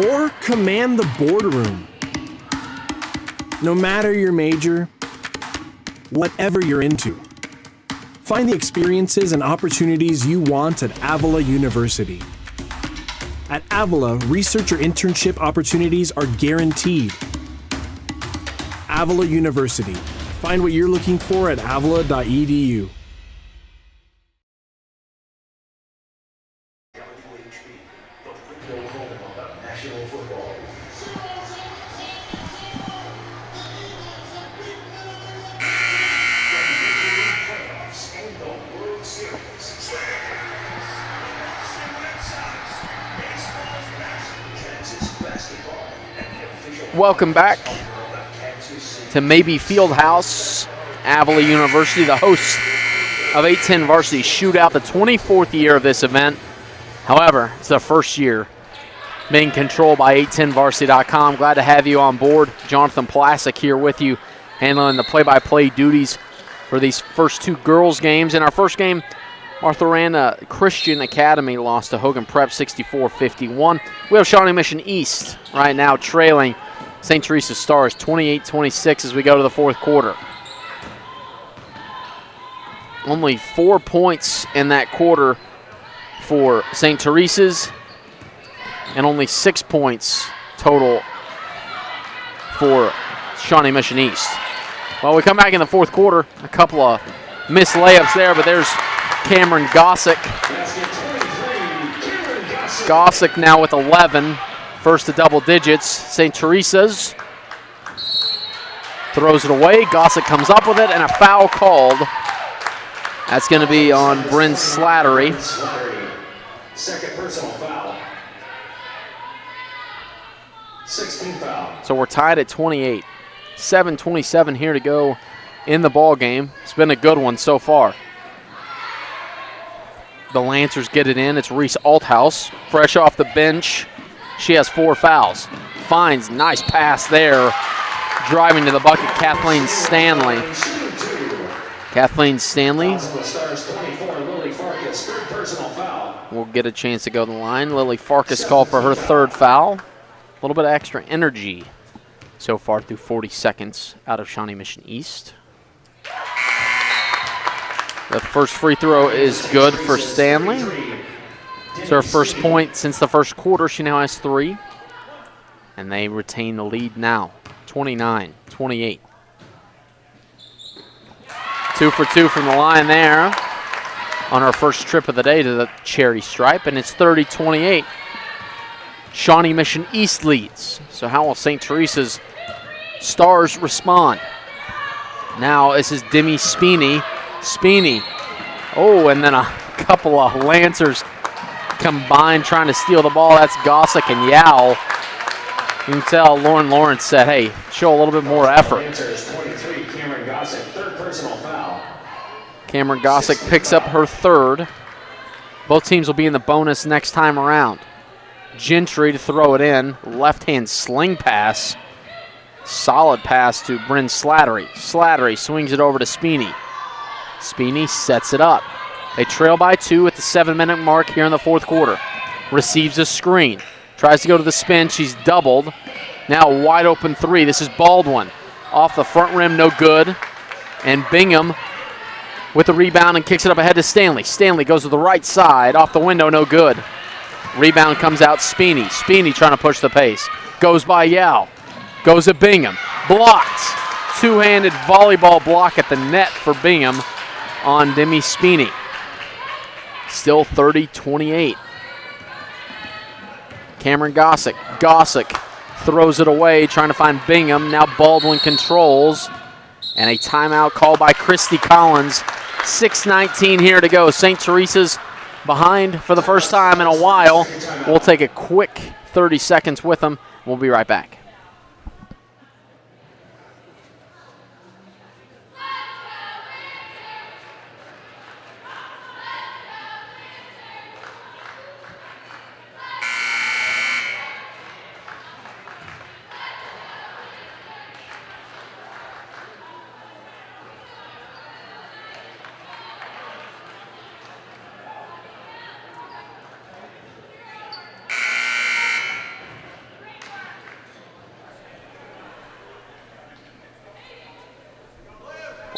Or command the boardroom. No matter your major, whatever you're into, find the experiences and opportunities you want at Avila University. At Avila, research or internship opportunities are guaranteed. Avila University. Find what you're looking for at avila.edu. Welcome back to Maybe Fieldhouse, Avila University, the host of 810 Varsity Shootout, the 24th year of this event. However, it's the first year being controlled by 810varsity.com. Glad to have you on board. Jonathan Plasek here with you, handling the play-by-play duties for these first two girls' games. In our first game, Martha Christian Academy lost to Hogan Prep 64-51. We have Shawnee Mission East right now trailing St. Teresa Stars 28-26 as we go to the fourth quarter. Only 4 points in that quarter for St. Teresa's and only 6 points total for Shawnee Mission East. Well, we come back in the fourth quarter. A couple of missed layups there, but there's Cameron Gossick. Gossick now with 11. First to double digits. St. Teresa's throws it away. Gossick comes up with it, and a foul called. That's going to be on Bryn Slattery. Second personal foul. 16th foul. So we're tied at 28. 7:27 here to go in the ball game. It's been a good one so far. The Lancers get it in. It's Reese Althouse, fresh off the bench. She has 4 fouls. Finds nice pass there. Driving to the bucket, Kathleen Stanley. Kathleen Stanley will get a chance to go to the line. Lily Farkas called for her 3rd foul. A little bit of extra energy so far through 40 seconds out of Shawnee Mission East. The first free throw is good for Stanley. It's her first point since the first quarter. She now has 3. And they retain the lead now, 29-28. 2 for 2 from the line there on her first trip of the day to the charity stripe, and it's 30-28. Shawnee Mission East leads. So how will St. Teresa's Stars respond? Now this is Demi Speeney. Speeney. Oh, and then a couple of Lancers combined trying to steal the ball. That's Gossick and Yao. You can tell Lauren Lawrence said, hey, show a little bit more effort. Cameron Gossick, 3rd personal foul. Cameron Gossick picks up her 3rd. Both teams will be in the bonus next time around. Gentry to throw it in. Left-hand sling pass. Solid pass to Bryn Slattery. Slattery swings it over to Speeney. Speeney sets it up. They trail by 2 at the 7-minute mark here in the fourth quarter. Receives a screen. Tries to go to the spin. She's doubled. Now a wide open 3. This is Baldwin. Off the front rim, no good. And Bingham with the rebound and kicks it up ahead to Stanley. Stanley goes to the right side. Off the window, no good. Rebound comes out Speeney. Speeney trying to push the pace. Goes by Yao. Goes at Bingham. Blocked. Two-handed volleyball block at the net for Bingham on Demi Speeney. Still 30-28. Cameron Gossick. Gossick throws it away, trying to find Bingham. Now Baldwin controls. And a timeout called by Christy Collins. 6:19 here to go. St. Teresa's behind for the first time in a while. We'll take a quick 30 seconds with them. We'll be right back.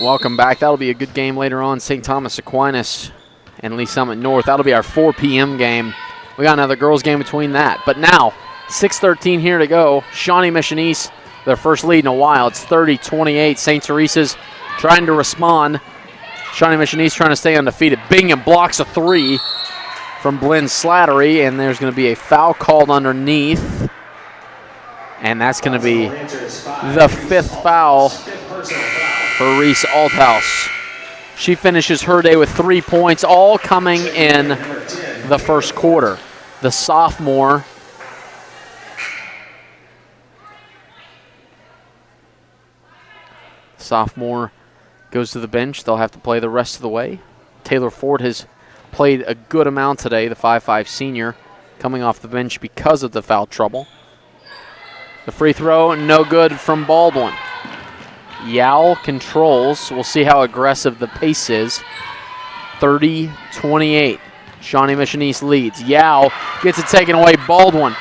Welcome back. That'll be a good game later on. St. Thomas Aquinas and Lee Summit North. That'll be our 4 p.m. game. We got another girls game between that. But now, 6:13 here to go. Shawnee Mission East, their first lead in a while. It's 30-28. St. Teresa's trying to respond. Shawnee Mission East trying to stay undefeated. Bingham blocks a 3 from Blinn Slattery, and there's going to be a foul called underneath. And that's going to be the 5th foul for Reese Althouse. She finishes her day with 3 points, all coming in the first quarter. The sophomore goes to the bench. They'll have to play the rest of the way. Taylor Ford has played a good amount today, the 5'5 senior, coming off the bench because of the foul trouble. The free throw, no good from Baldwin. Yao controls. We'll see how aggressive the pace is. 30-28. Shawnee Mission East leads. Yao gets it taken away. Baldwin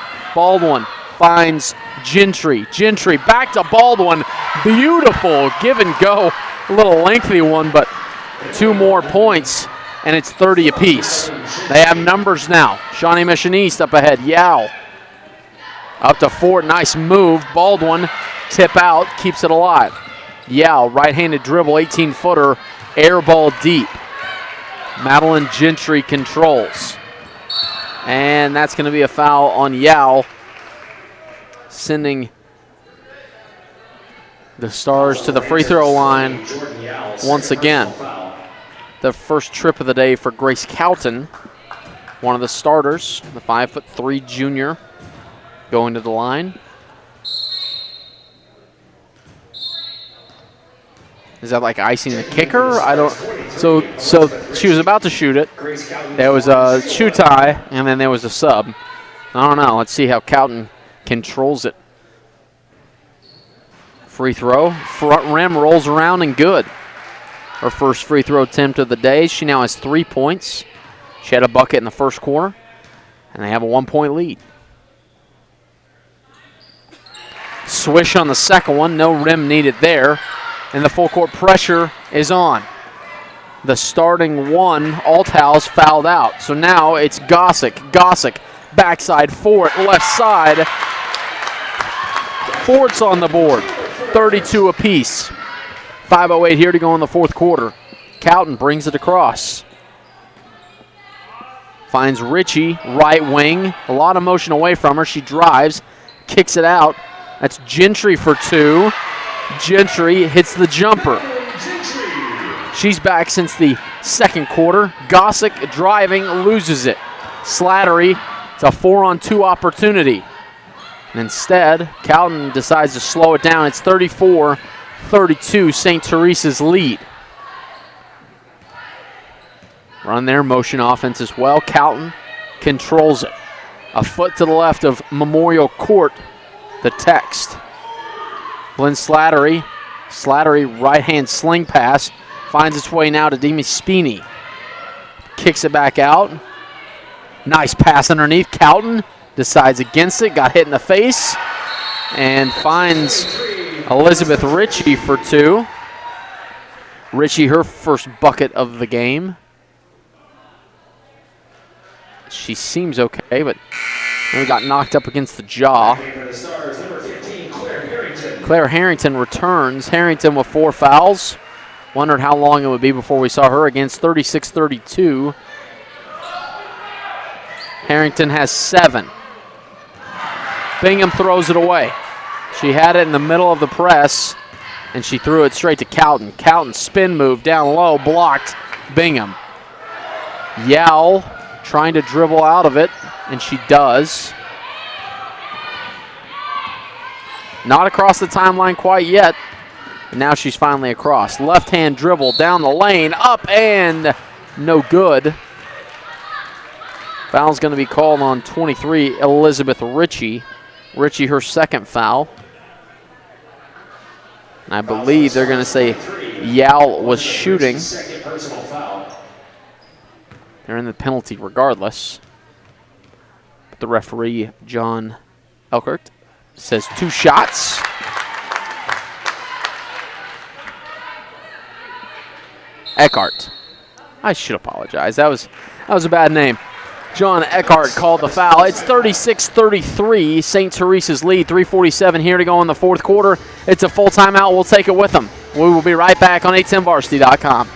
finds Gentry. Gentry back to Baldwin. Beautiful give and go. A little lengthy one, but 2 more points, and it's 30 apiece. They have numbers now. Shawnee Mission East up ahead. Yao up to Ford. Nice move. Baldwin tip out, keeps it alive. Yao, right-handed dribble, 18-footer, air ball deep. Madeline Gentry controls. And that's going to be a foul on Yao, sending the Stars to the free throw line once again. The first trip of the day for Grace Cowton, one of the starters, the 5'3" junior, going to the line. Is that like icing the kicker? I don't. So she was about to shoot it. There was a shoe tie, and then there was a sub. I don't know. Let's see how Cowton controls it. Free throw. Front rim rolls around and good. Her first free throw attempt of the day. She now has 3 points. She had a bucket in the first quarter, and they have a 1-point lead. Swish on the second one. No rim needed there. And the full court pressure is on. The starting one, Althouse, fouled out. So now it's Gossick. Gossick, backside Fort, left side. Fort's on the board. 32 apiece. 5:08 here to go in the fourth quarter. Cowton brings it across. Finds Ritchie, right wing. A lot of motion away from her. She drives, kicks it out. That's Gentry for 2. Gentry hits the jumper. She's back since the second quarter. Gossick driving, loses it. Slattery, it's a 4-on-2 opportunity. And instead, Cowton decides to slow it down. It's 34-32, St. Teresa's lead. Run their motion offense as well. Cowton controls it. A foot to the left of Memorial Court, the text. Blinn Slattery. Slattery, right-hand sling pass. Finds its way now to Demi Spini. Kicks it back out. Nice pass underneath. Cowton decides against it. Got hit in the face. And finds Elizabeth Ritchie for 2. Ritchie, her first bucket of the game. She seems okay, but we got knocked up against the jaw. Claire Harrington returns. Harrington with 4 fouls. Wondered how long it would be before we saw her against 36-32. Harrington has 7. Bingham throws it away. She had it in the middle of the press, and she threw it straight to Cowton. Cowton spin move down low, blocked Bingham. Yao trying to dribble out of it, and she does. Not across the timeline quite yet. And now she's finally across. Left-hand dribble down the lane, up and no good. Foul's going to be called on 23, Elizabeth Ritchie. Ritchie, her second foul. And I believe they're going to say Yao was shooting. They're in the penalty regardless. But the referee, John Elkert, says 2 shots. Eckhart. I should apologize. That was a bad name. John Eckhart called the foul. It's 36-33, St. Teresa's lead. 3:47 here to go in the fourth quarter. It's a full timeout. We'll take it with them. We will be right back on 810varsity.com.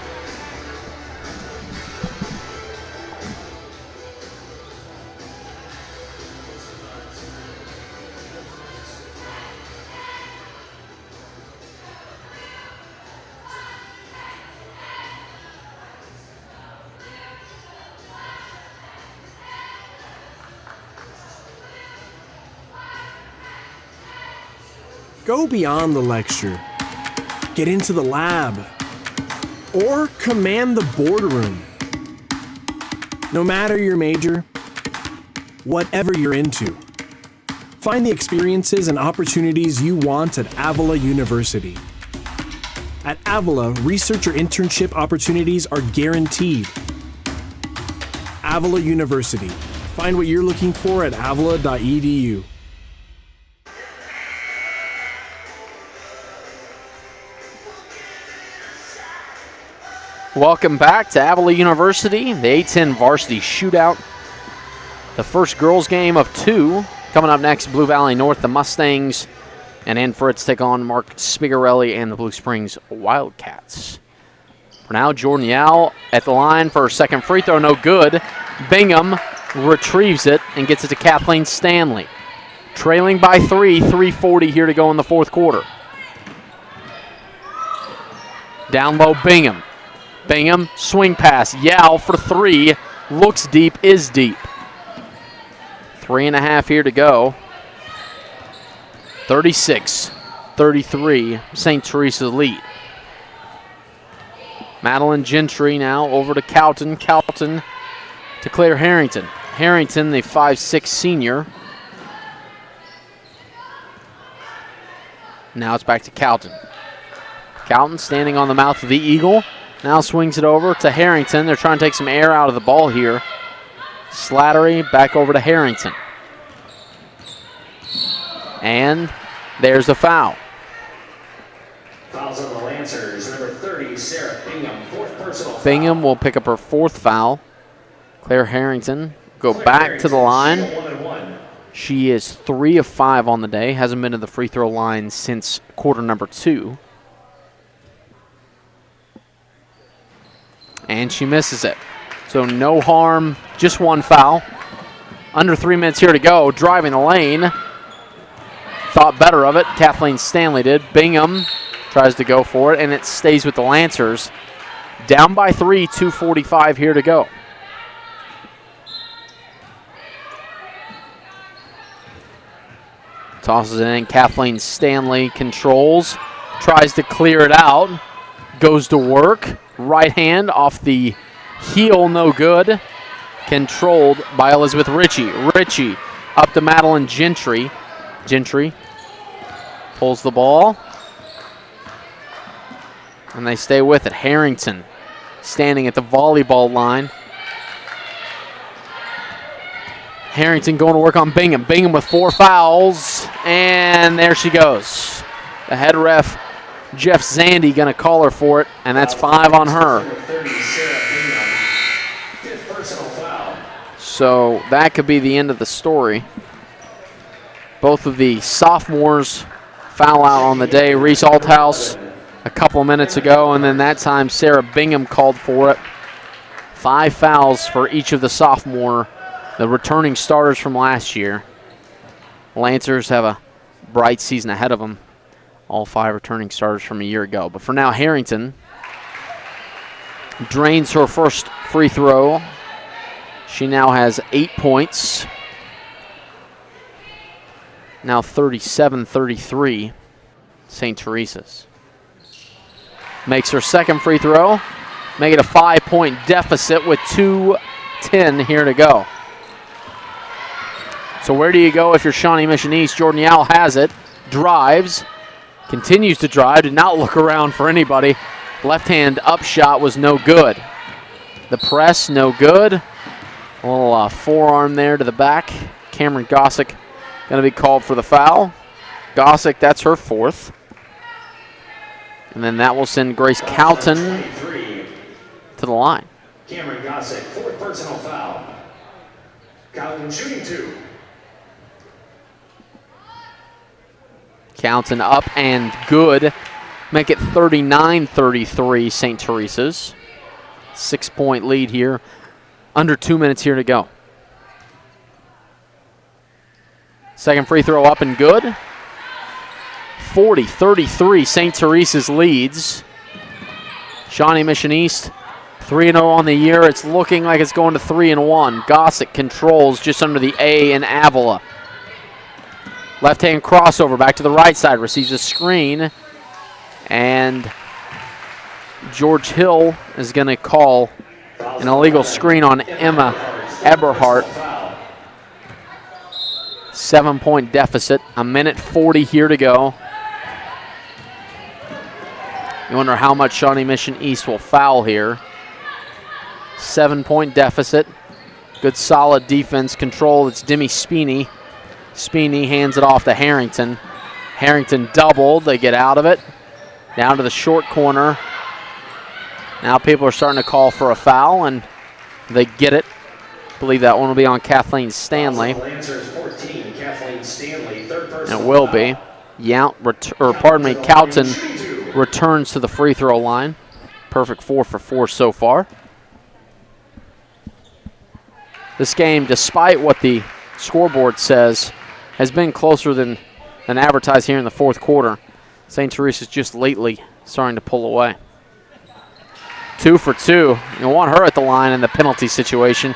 Go beyond the lecture. Get into the lab. Or command the boardroom. No matter your major, whatever you're into, find the experiences and opportunities you want at Avila University. At Avila, research or internship opportunities are guaranteed. Avila University. Find what you're looking for at avila.edu. Welcome back to Avila University, the 810 Varsity Shootout. The first girls game of 2. Coming up next, Blue Valley North, the Mustangs, and in for it to take on Mark Spigarelli and the Blue Springs Wildcats. For now, Jordan Yao at the line for her second free throw, no good. Bingham retrieves it and gets it to Kathleen Stanley. Trailing by 3, 3:40 here to go in the fourth quarter. Down low, Bingham. Bingham, swing pass. Yao for 3. Looks deep, is deep. 3.5 here to go. 36-33, St. Teresa's lead. Madeline Gentry now over to Cowton. Cowton to Claire Harrington. Harrington, the 5'6" senior. Now it's back to Cowton. Cowton standing on the mouth of the Eagle. Now swings it over to Harrington. They're trying to take some air out of the ball here. Slattery back over to Harrington. And there's the foul. Fouls on the Lancers. Number 30, Sarah Bingham, 4th personal foul. Bingham will pick up her 4th foul. Claire Harrington go back to the line. She is 3 of 5 on the day. Hasn't been to the free throw line since quarter number 2. And she misses it. So no harm, just 1 foul. Under 3 minutes here to go. Driving the lane. Thought better of it. Kathleen Stanley did. Bingham tries to go for it, and it stays with the Lancers. Down by 3, 2:45 here to go. Tosses it in. Kathleen Stanley controls. Tries to clear it out. Goes to work. Right hand off the heel, no good. Controlled by Elizabeth Ritchie. Ritchie up to Madeline Gentry. Gentry pulls the ball. And they stay with it. Harrington standing at the volleyball line. Harrington going to work on Bingham. Bingham with 4 fouls. And there she goes. The head ref, Jeff Zandy, going to call her for it, and that's 5 on her. So that could be the end of the story. Both of the sophomores foul out on the day. Reese Althouse a couple minutes ago, and then that time Sarah Bingham called for it. 5 fouls for each of the sophomore, the returning starters from last year. Lancers have a bright season ahead of them. All 5 returning starters from a year ago. But for now, Harrington drains her first free throw. She now has 8 points. Now 37-33, St. Teresa's. Makes her second free throw. Make it a 5-point deficit with 2:10 here to go. So where do you go if you're Shawnee Mission East? Jordan Yao has it, drives, continues to drive, did not look around for anybody. Left hand up shot was no good. The press, no good. A little forearm there to the back. Cameron Gossick going to be called for the foul. Gossick, that's her 4th. And then that will send Grace Cowton to the line. Cameron Gossick, 4th personal foul. Cowton shooting 2. Cowton up and good. Make it 39-33 St. Teresa's. 6-point lead here. Under 2 minutes here to go. Second free throw up and good. 40-33 St. Teresa's leads. Shawnee Mission East 3-0 on the year. It's looking like it's going to 3-1. Gossick controls just under the A in Avila. Left-hand crossover back to the right side. Receives a screen. And George Hill is going to call an illegal screen on Emma Eberhardt. 7-point deficit. 1:40 here to go. You wonder how much Shawnee Mission East will foul here. 7-point deficit. Good solid defense control. It's Demi Speeney. Speeney hands it off to Harrington. Harrington doubled. They get out of it. Down to the short corner. Now people are starting to call for a foul, and they get it. I believe that one will be on Kathleen Stanley. And it will be. Cowton returns to the free throw line. Perfect 4 for 4 so far. This game, despite what the scoreboard says, has been closer than advertised here in the 4th quarter. St. Teresa's just lately starting to pull away. 2 for 2. You want her at the line in the penalty situation.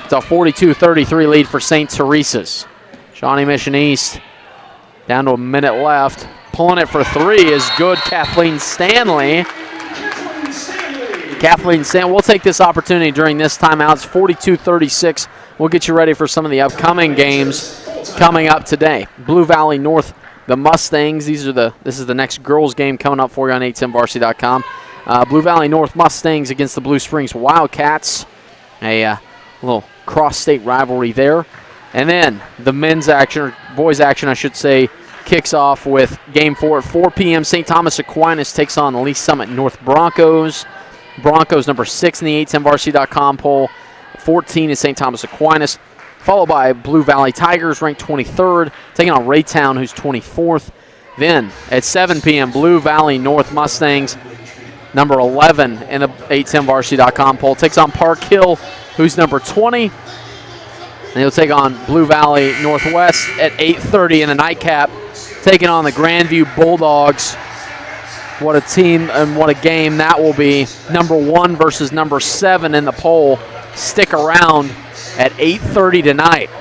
It's a 42-33 lead for St. Teresa's. Shawnee Mission East down to a minute left. Pulling it for 3 is good, Kathleen Stanley. Kathleen Stanley, we'll take this opportunity during this timeout. It's 42-36. We'll get you ready for some of the upcoming games coming up today. Blue Valley North, the Mustangs. This is the next girls game coming up for you on 810varsity.com. Blue Valley North Mustangs against the Blue Springs Wildcats. A little cross-state rivalry there. And then the men's action, or boys action, I should say, kicks off with Game 4 at 4 p.m. St. Thomas Aquinas takes on the Lee Summit North Broncos. Broncos number 6 in the 810varsity.com poll. 14 is St. Thomas Aquinas, followed by Blue Valley Tigers, ranked 23rd, taking on Raytown, who's 24th. Then at 7 p.m., Blue Valley North Mustangs, number 11 in the 810varsity.com poll, takes on Park Hill, who's number 20. And he'll take on Blue Valley Northwest at 8:30 in the nightcap, taking on the Grandview Bulldogs. What a team and what a game that will be. Number 1 versus number 7 in the poll. Stick around at 8:30 tonight.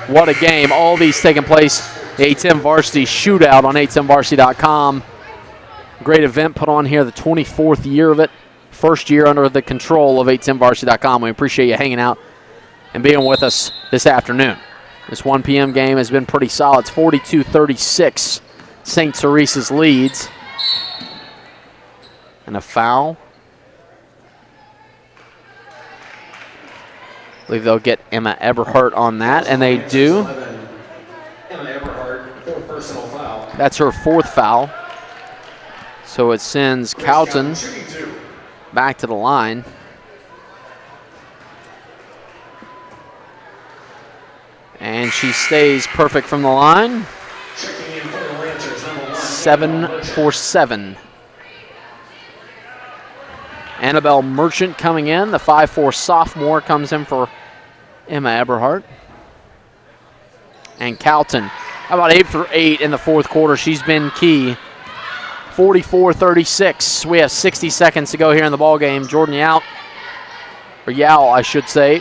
What a game. All these taking place. The 810 Varsity Shootout on 810varsity.com. Great event put on here, the 24th year of it. First year under the control of 810varsity.com. We appreciate you hanging out and being with us this afternoon. This 1 p.m. game has been pretty solid. It's 42-36. St. Teresa's leads. And a foul. I believe they'll get Emma Eberhardt on that, and they do. Emma Eberhardt, 4th personal foul. That's her 4th foul. So it sends Cowton back to the line. And she stays perfect from the line. 7 for 7. Annabelle Merchant coming in. The 5'4" sophomore comes in for Emma Eberhardt. And Calton, about 8 for 8 in the fourth quarter. She's been key. 44-36. We have 60 seconds to go here in the ball game. Jordan Yao, I should say,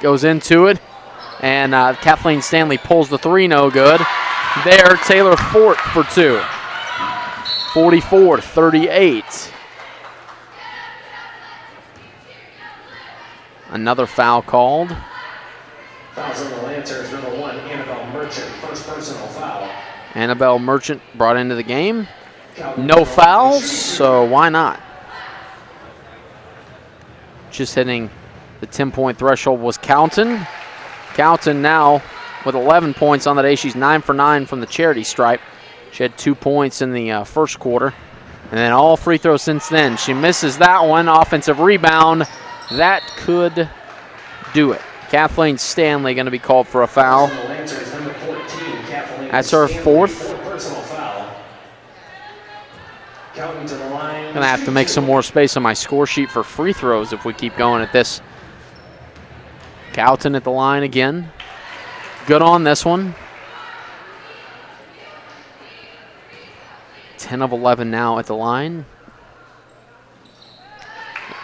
goes into it. And Kathleen Stanley pulls the three, no good. There, Taylor Fort for 2. 44-38. Another foul called. Fouls on the Lancers, number 1, Annabelle Merchant, first personal foul. Annabelle Merchant brought into the game. No fouls, so why not? Just hitting the 10-point threshold was Calton. Calton now with 11 points on the day. She's 9 for 9 from the charity stripe. She had 2 points in the first quarter. And then all free throws since then. She misses that one. Offensive rebound. That could do it. Kathleen Stanley going to be called for a foul. That's her fourth. Going to have to make some more space on my score sheet for free throws if we keep going at this. Calton at the line again. Good on this one. 10 of 11 now at the line.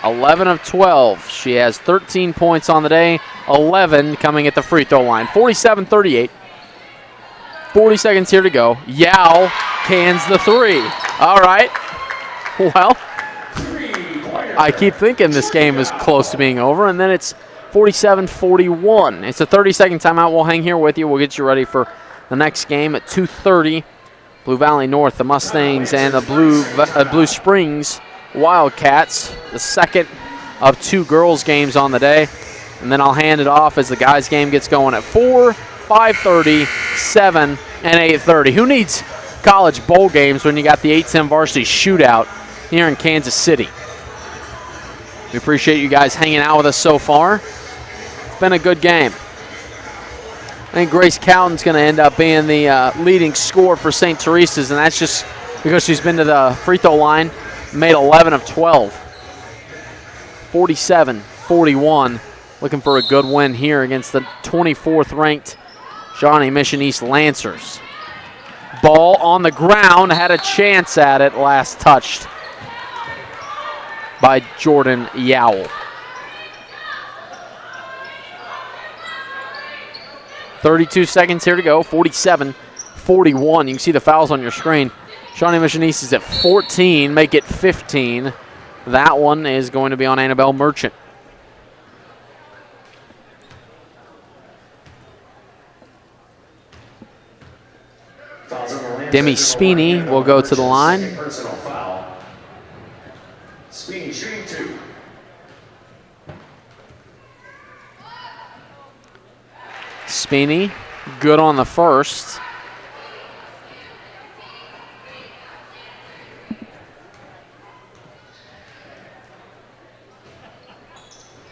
11 of 12. She has 13 points on the day. 11 coming at the free throw line. 47-38. 40 seconds here to go. Yao cans the three. All right. Well, I keep thinking this game is close to being over, and then it's 47-41. It's a 30-second timeout. We'll hang here with you. We'll get you ready for the next game at 2:30. Blue Valley North, the Mustangs, and the Blue Springs Wildcats. The second of 2 girls' games on the day. And then I'll hand it off as the guys' game gets going at 4, 5:30, 7, and 8:30. Who needs college bowl games when you got the 8-10 Varsity Shootout here in Kansas City? We appreciate you guys hanging out with us so far. It's been a good game. I think Grace Calton's going to end up being the leading scorer for St. Teresa's, and that's just because she's been to the free throw line, made 11 of 12. 47-41. Looking for a good win here against the 24th ranked Shawnee Mission East Lancers. Ball on the ground, had a chance at it, last touched by Jordan Yowell. 32 seconds here to go, 47-41. You can see the fouls on your screen. Shawnee Mission East is at 14, make it 15. That one is going to be on Annabelle Merchant. Demi Speeney will go to the line. Speeney shooting 2. Speeney, good on the first.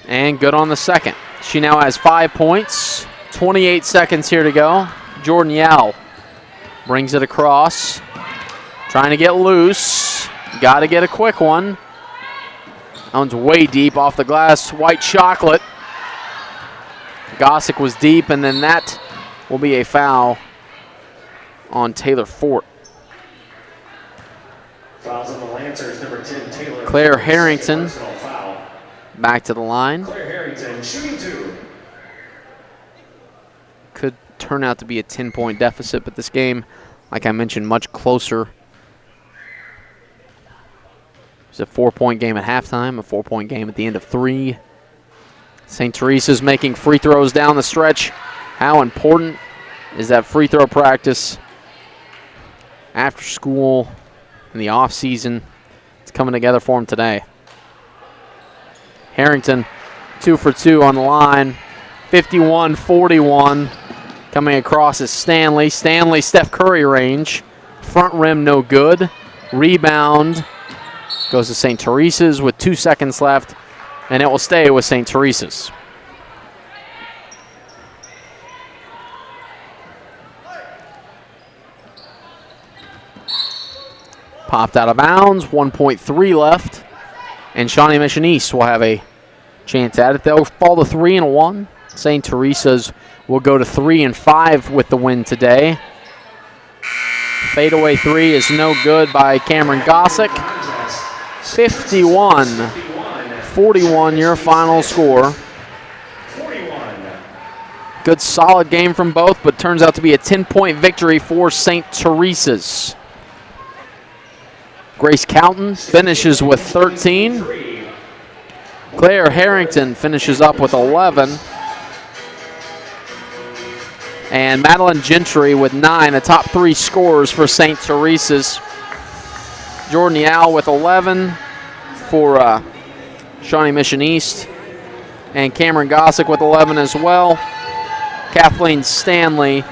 And good on the second. She now has 5 points. 28 seconds here to go. Jordan Yao brings it across. Trying to get loose. Got to get a quick one. That one's way deep off the glass. White chocolate. Gossick was deep, and then that will be a foul on Taylor Fort. Fouls on the Lancers, number 10, Taylor. Claire Harrington back to the line. Claire Harrington shooting 2. Could turn out to be a 10-point deficit, but this game, like I mentioned, much closer. It was a 4-point game at halftime, a 4-point game at the end of 3. St. Teresa's making free throws down the stretch. How important is that free throw practice after school in the off season? It's coming together for them today. Harrington 2 for 2 on the line. 51-41. Coming across is Stanley. Stanley, Steph Curry range. Front rim no good. Rebound goes to St. Teresa's with 2 seconds left. And it will stay with St. Teresa's. Popped out of bounds, 1.3 left. And Shawnee Mission East will have a chance at it. They'll fall to 3-1. St. Teresa's will go to 3-5 with the win today. Fadeaway three is no good by Cameron Gossick. 51-41 your final score. Good solid game from both, but turns out to be a 10-point victory for St. Teresa's. Grace Cowton finishes with 13. Claire Harrington finishes up with 11. And Madeline Gentry with 9, the top 3 scorers for St. Teresa's. Jordan Yao with 11 for Shawnee Mission East. And Cameron Gossick with 11 as well. Kathleen Stanley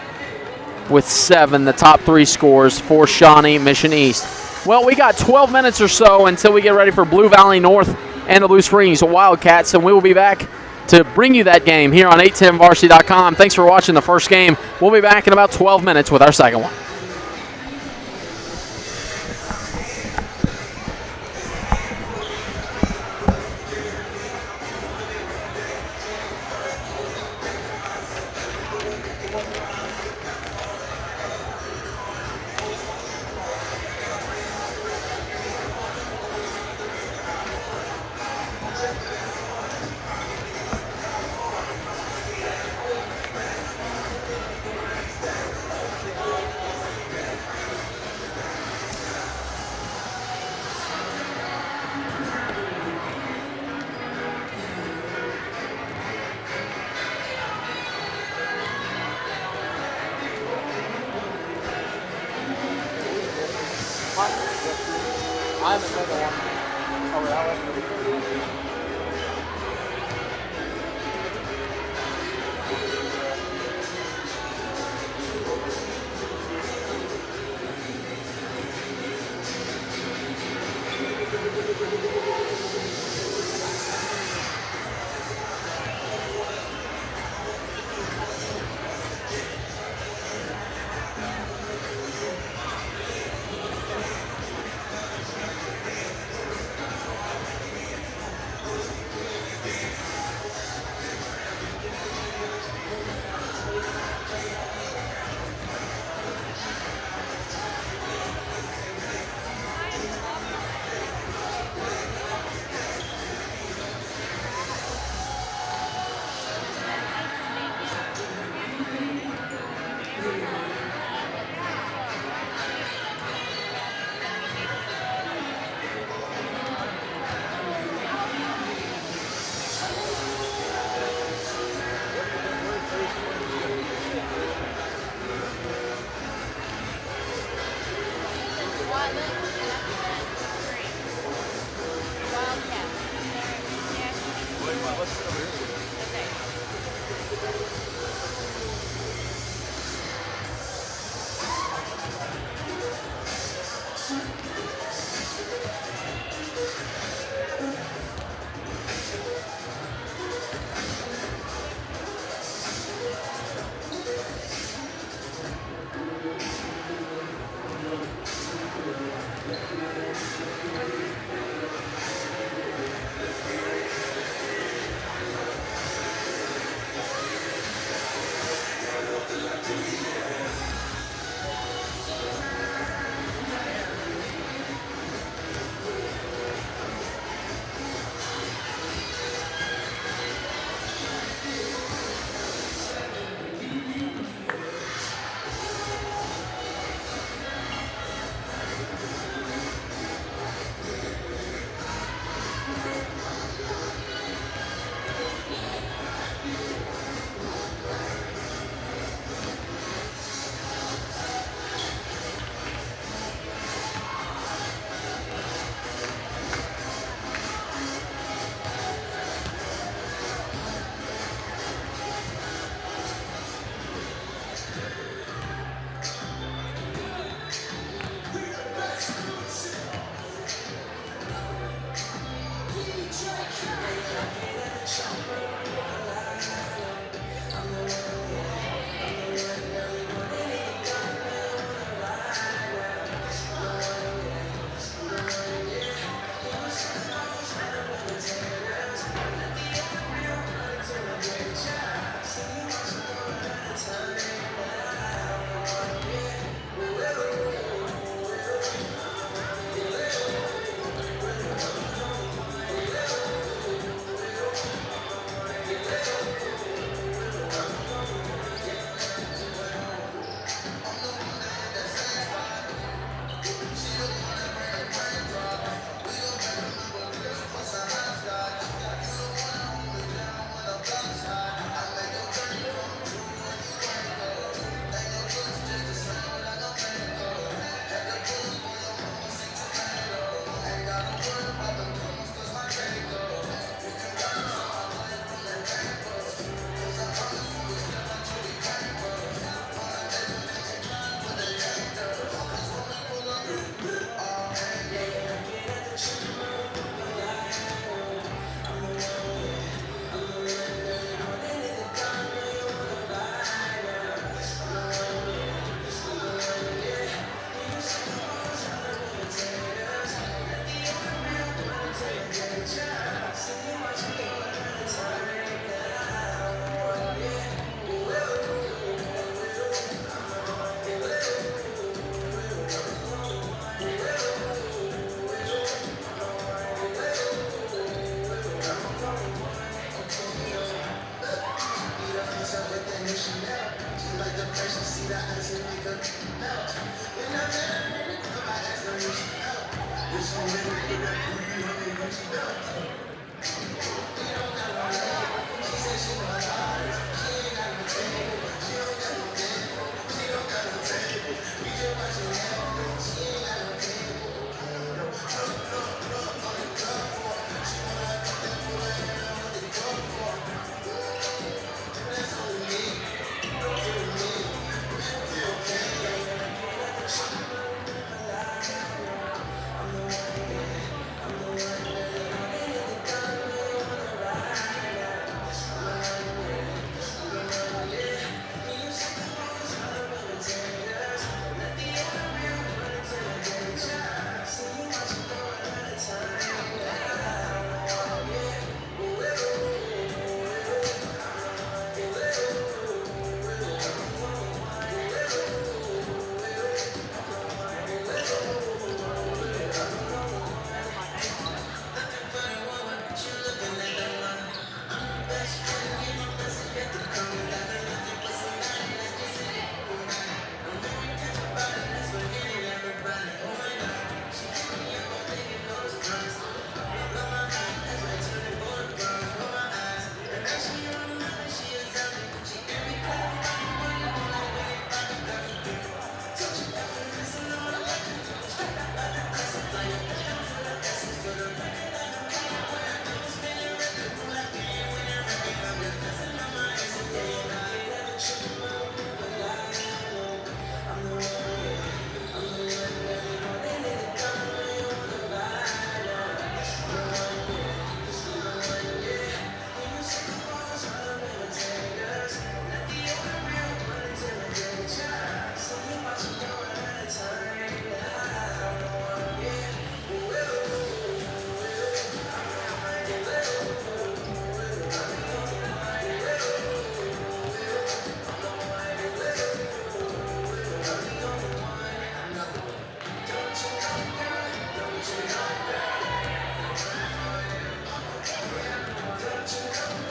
with 7, the top 3 scores for Shawnee Mission East. Well, we got 12 minutes or so until we get ready for Blue Valley North and the Blue Springs Wildcats, and we will be back to bring you that game here on 810varsity.com. Thanks for watching the first game. We'll be back in about 12 minutes with our second one.